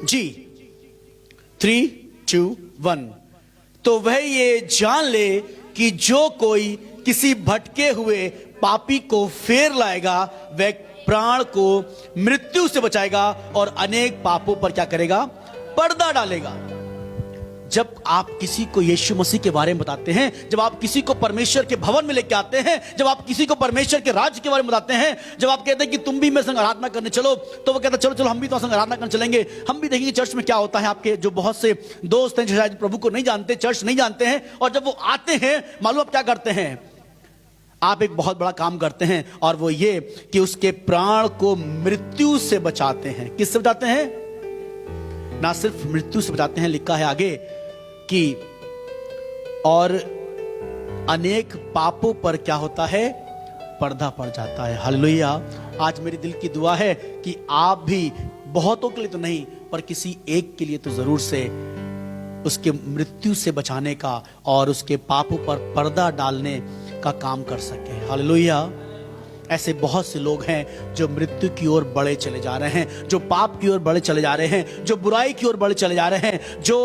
जी, 3, 2, 1। तो वह ये जान ले कि जो कोई किसी भटके हुए पापी को फेर लाएगा, वह प्राण को मृत्यु से बचाएगा और अनेक पापों पर क्या करेगा, पर्दा डालेगा। जब आप किसी को यीशु मसीह के बारे में बताते हैं, जब आप किसी को परमेश्वर के भवन में लेके आते हैं, जब आप किसी को परमेश्वर के राज्य के बारे में बताते हैं, जब आप कहते हैं कि तुम भी मेरे संग आराधना करने चलो, तो वो कहता है चलो चलो हम भी तो संग आराधना करने चलेंगे। हम भी देखेंगे चर्च में क्या होता है। आपके जो बहुत से दोस्त हैं जो शायद प्रभु को नहीं जानते, चर्च नहीं जानते हैं, और जब वो आते हैं, मालूम आप क्या करते हैं, आप एक बहुत बड़ा काम करते हैं और वो ये कि उसके प्राण को मृत्यु से बचाते हैं। किससे बचाते हैं? ना सिर्फ मृत्यु से बचाते हैं, लिखा है आगे कि और अनेक पापों पर क्या होता है, पर्दा पड़ जाता है। हालेलुया। आज मेरी दिल की दुआ है कि आप भी, बहुतों के लिए तो नहीं पर किसी एक के लिए तो जरूर से उसके मृत्यु से बचाने का और उसके पापों पर पर्दा डालने का काम कर सके। हालेलुया। ऐसे बहुत से लोग हैं जो मृत्यु की ओर बढ़े चले जा रहे हैं, जो पाप की ओर बढ़े चले जा रहे हैं, जो बुराई की ओर बढ़े चले जा रहे हैं, जो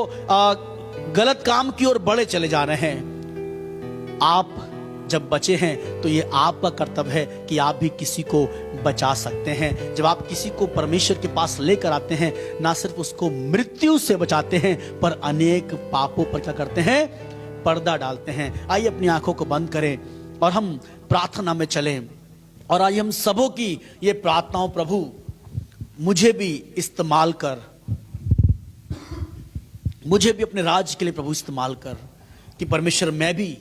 गलत काम की ओर बढ़े चले जा रहे हैं। आप जब बचे हैं तो ये आपका कर्तव्य है कि आप भी किसी को बचा सकते हैं। जब आप किसी को परमेश्वर के पास लेकर आते हैं, ना सिर्फ उसको मृत्यु से बचाते हैं पर अनेक पापों पर क्या करते हैं, पर्दा डालते हैं। आइए अपनी आंखों को बंद करें और हम प्रार्थना में चलें। और आइए हम सबों की ये प्रार्थनाओं, प्रभु मुझे भी इस्तेमाल कर, मुझे भी अपने राज्य के लिए प्रभु इस्तेमाल कर, कि परमेश्वर मैं भी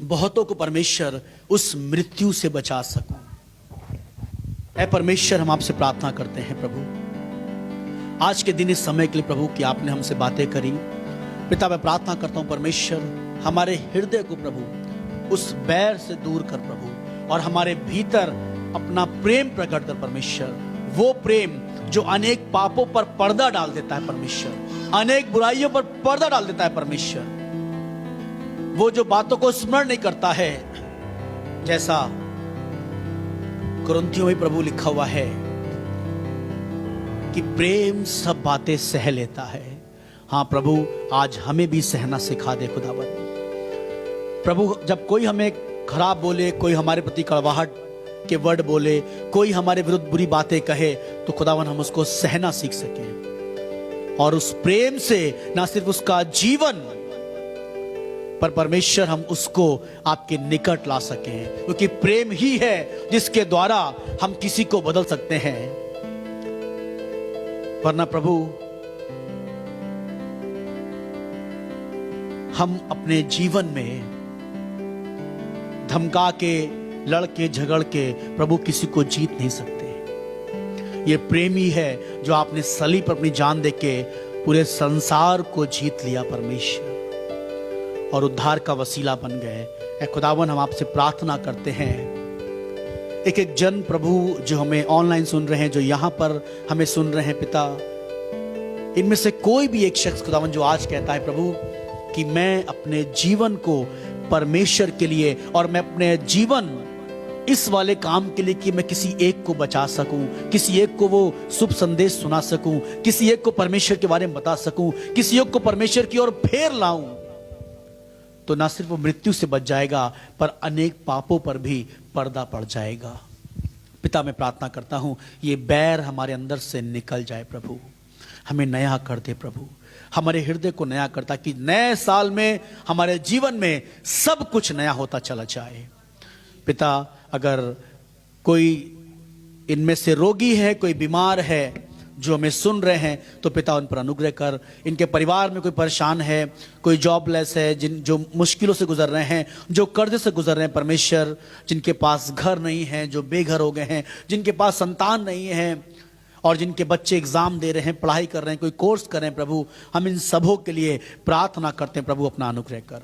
बहुतों को परमेश्वर उस मृत्यु से बचा सकूं। ऐ परमेश्वर, हम आपसे प्रार्थना करते हैं प्रभु, आज के दिन इस समय के लिए प्रभु कि आपने हमसे बातें करी। पिता मैं प्रार्थना करता हूँ परमेश्वर हमारे हृदय को प्रभु उस बैर से दूर कर प्रभु, और हमारे भीतर अपना प्रेम प्रकट कर परमेश्वर। वो प्रेम जो अनेक पापों पर पर्दा डाल देता है परमेश्वर, अनेक बुराइयों पर पर्दा डाल देता है परमेश्वर। वो जो बातों को स्मरण नहीं करता है, जैसा कुरिन्थियों में प्रभु लिखा हुआ है कि प्रेम सब बातें सह लेता है। हाँ प्रभु, आज हमें भी सहना सिखा दे खुदावन। प्रभु जब कोई हमें खराब बोले, कोई हमारे प्रति कड़वाहट के वर्ड बोले, कोई हमारे विरुद्ध बुरी बातें कहे, तो खुदावन हम उसको सहना सीख सके, और उस प्रेम से ना सिर्फ उसका जीवन पर परमेश्वर हम उसको आपके निकट ला सके, क्योंकि प्रेम ही है जिसके द्वारा हम किसी को बदल सकते हैं। वरना प्रभु हम अपने जीवन में धमका के, लड़के झगड़ के प्रभु किसी को जीत नहीं सकते। ये प्रेम ही है जो आपने सलीब पर अपनी जान देके पूरे संसार को जीत लिया परमेश्वर, और उद्धार का वसीला बन गए। ऐ खुदावन हम आपसे प्रार्थना करते हैं, एक एक जन प्रभु जो हमें ऑनलाइन सुन रहे हैं, जो यहाँ पर हमें सुन रहे हैं पिता, इनमें से कोई भी एक शख्स खुदावन जो आज कहता है प्रभु कि मैं अपने जीवन को परमेश्वर के लिए, और मैं अपने जीवन इस वाले काम के लिए कि मैं किसी एक को बचा सकूं, किसी एक को वो शुभ संदेश सुना सकूं, किसी एक को परमेश्वर के बारे में बता सकूं, किसी एक को परमेश्वर की ओर फेर लाऊं, तो ना सिर्फ वो मृत्यु से बच जाएगा पर अनेक पापों पर भी पर्दा पड़ जाएगा। पिता मैं प्रार्थना करता हूं ये बैर हमारे अंदर से निकल जाए प्रभु, हमें नया कर दे प्रभु, हमारे हृदय को नया कर, ताकि नए साल में हमारे जीवन में सब कुछ नया होता चला जाए। पिता अगर कोई इनमें से रोगी है, कोई बीमार है जो हमें सुन रहे हैं, तो पिता उन पर अनुग्रह कर। इनके परिवार में कोई परेशान है, कोई जॉबलेस है, जो मुश्किलों से गुजर रहे हैं, जो कर्ज से गुजर रहे हैं परमेश्वर, जिनके पास घर नहीं है, जो बेघर हो गए हैं, जिनके पास संतान नहीं है, और जिनके बच्चे एग्जाम दे रहे हैं, पढ़ाई कर रहे हैं, कोई कोर्स कर रहे हैं प्रभु, हम इन सबों के लिए प्रार्थना करते हैं प्रभु अपना अनुग्रह कर।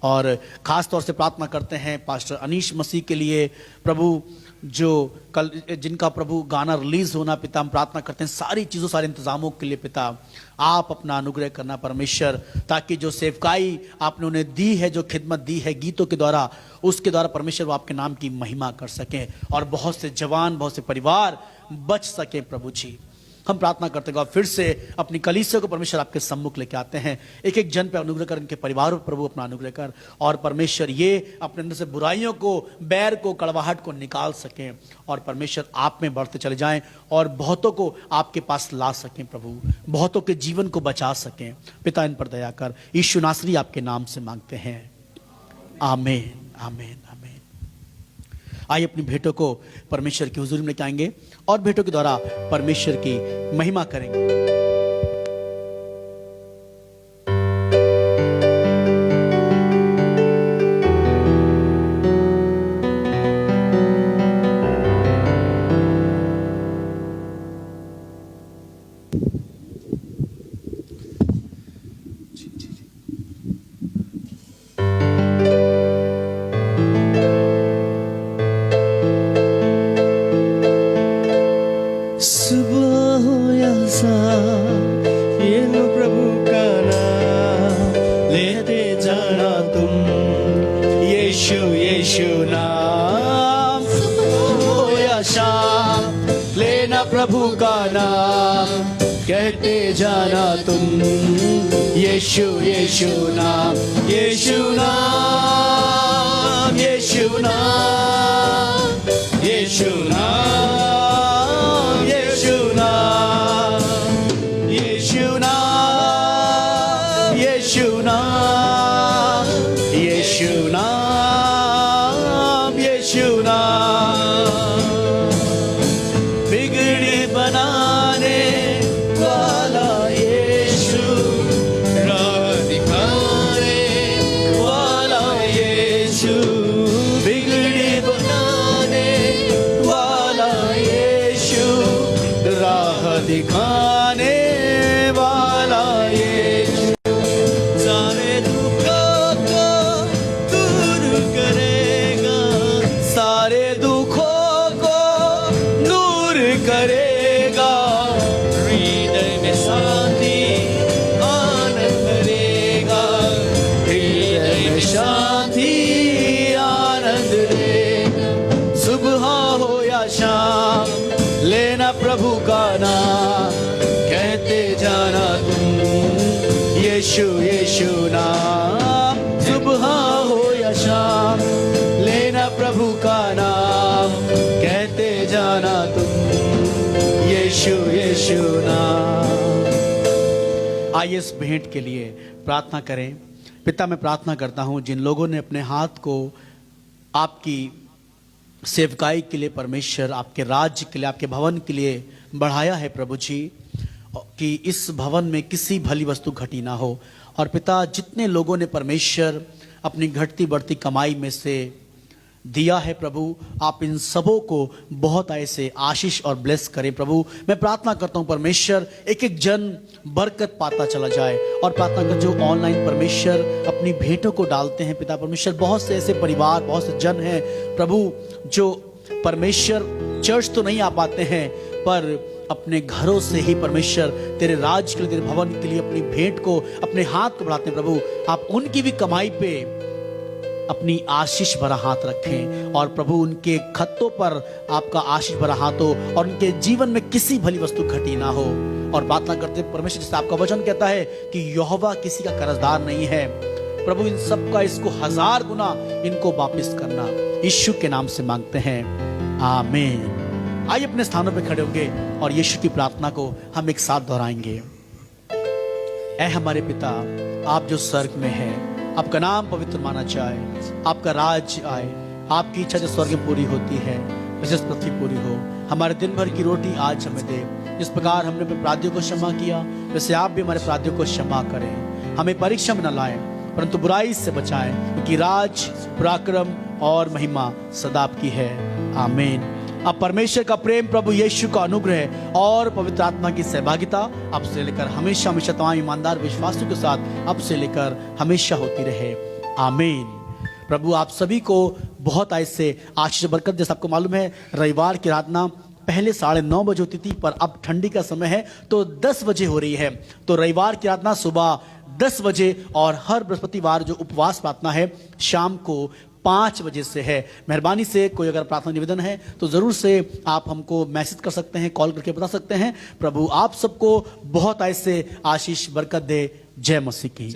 और खास तौर से प्रार्थना करते हैं पास्टर अनीश मसीह के लिए प्रभु, जो कल जिनका प्रभु गाना रिलीज होना, पिता हम प्रार्थना करते हैं सारी चीज़ों, सारे इंतजामों के लिए पिता आप अपना अनुग्रह करना परमेश्वर, ताकि जो सेवकाई आपने उन्हें दी है, जो खिदमत दी है गीतों के द्वारा, उसके द्वारा परमेश्वर वो आपके नाम की महिमा कर सकें, और बहुत से जवान, बहुत से परिवार बच सके प्रभु जी। हम प्रार्थना करते हैं फिर से अपनी कलीसिया को परमेश्वर आपके सम्मुख लेके आते हैं, एक एक जन पे अनुग्रह कर, इनके परिवारों पर प्रभु अपना अनुग्रह कर, और परमेश्वर ये अपने अंदर से बुराइयों को, बैर को, कड़वाहट को निकाल सकें, और परमेश्वर आप में बढ़ते चले जाएं, और बहुतों को आपके पास ला सकें प्रभु, बहुतों के जीवन को बचा सकें। पिता इन पर दया कर, यीशु नासरी आपके नाम से मांगते हैं, आमीन आमीन आमीन। आइए अपनी भेंटों को परमेश्वर की हुजूरी में लेके आएंगे, और भेंटों के द्वारा परमेश्वर की महिमा करेंगे। प्रभु का नाम कहते जाना तुम, यीशु यीशु नाम, यीशु नाम, यीशु नाम, यीशु नाम, यीशु नाम, यीशु नाम, यीशु नाम, यीशु नाम, यीशु नाम, बिगड़ी बनाने वाला यीशु, राह दिखाने वाला यीशु। यीशु यीशु नाम, सुबह हो या शाम लेना प्रभु का नाम, कहते जाना तुम यीशु यीशु नाम। आइए इस भेंट के लिए प्रार्थना करें। पिता, मैं प्रार्थना करता हूं जिन लोगों ने अपने हाथ को आपकी सेवकाई के लिए परमेश्वर, आपके राज्य के लिए, आपके भवन के लिए बढ़ाया है प्रभु जी, कि इस भवन में किसी भली वस्तु घटी ना हो। और पिता, जितने लोगों ने परमेश्वर अपनी घटती बढ़ती कमाई में से दिया है प्रभु, आप इन सबों को बहुत ऐसे आशीष और ब्लेस करें प्रभु। मैं प्रार्थना करता हूं परमेश्वर एक एक जन बरकत पाता चला जाए। और प्रार्थना कर जो ऑनलाइन परमेश्वर अपनी भेंटों को डालते हैं पिता परमेश्वर, बहुत से ऐसे परिवार, बहुत से जन हैं प्रभु जो परमेश्वर चर्च तो नहीं आ पाते हैं, पर अपने घरों से ही परमेश्वर तेरे राज के लिए, तेरे भवन के लिए अपनी भेंट को, अपने हाथ को बढ़ाते हैं प्रभु। आप उनकी भी कमाई पे अपनी आशीष भरा हाथ रखें और प्रभु उनके खत्तों पर आपका आशीष भरा हाथ हो और उनके जीवन में किसी भली वस्तु घटी ना हो। और प्रार्थना करते परमेश्वर, जैसे आपका वचन कहता है कि यहोवा किसी का कर्जदार नहीं है प्रभु, इन सब का इसको 1000 गुना इनको वापस करना, यीशु के नाम से मांगते हैं, आमीन। आइए अपने स्थानों पे खड़े होंगे और यीशु की प्रार्थना को हम एक साथ दोहराएंगे। ऐ हमारे पिता, आप जो स्वर्ग में हैं, आपका नाम पवित्र माना जाए, आपका राज आए, आपकी इच्छा जो स्वर्ग में पूरी होती है वैसे पृथ्वी पूरी हो। हमारे दिन भर की रोटी आज हमें दे, जिस प्रकार हमने अपने अपराधियों को क्षमा किया वैसे आप भी हमारे अपराधियों को क्षमा करें। हमें परीक्षा में न लाएं परंतु बुराई से बचाएं, क्योंकि राज, पराक्रम और महिमा सदा आपकी है, आमीन। अब परमेश्वर का प्रेम, प्रभु यीशु का अनुग्रह और पवित्र आत्मा की सहभागिता अब से लेकर हमेशा हमेशा तमाम ईमानदार विश्वासियों के साथ अब से लेकर हमेशा होती रहे, आमीन। प्रभु आप सभी को बहुत ऐसे आशीष बरकत। जैसा आपको मालूम है रविवार की आराधना पहले 9:30 बजे होती थी, पर अब ठंडी का समय है तो 10 बजे हो रही है। तो रविवार की आराधना सुबह 10 बजे और हर बृहस्पतिवार जो उपवास प्रार्थना है शाम को 5 बजे से है। मेहरबानी से कोई अगर प्रार्थना निवेदन है तो जरूर से आप हमको मैसेज कर सकते हैं, कॉल करके बता सकते हैं। प्रभु आप सबको बहुत ऐसे आशीष बरकत दे। जय मसीह की।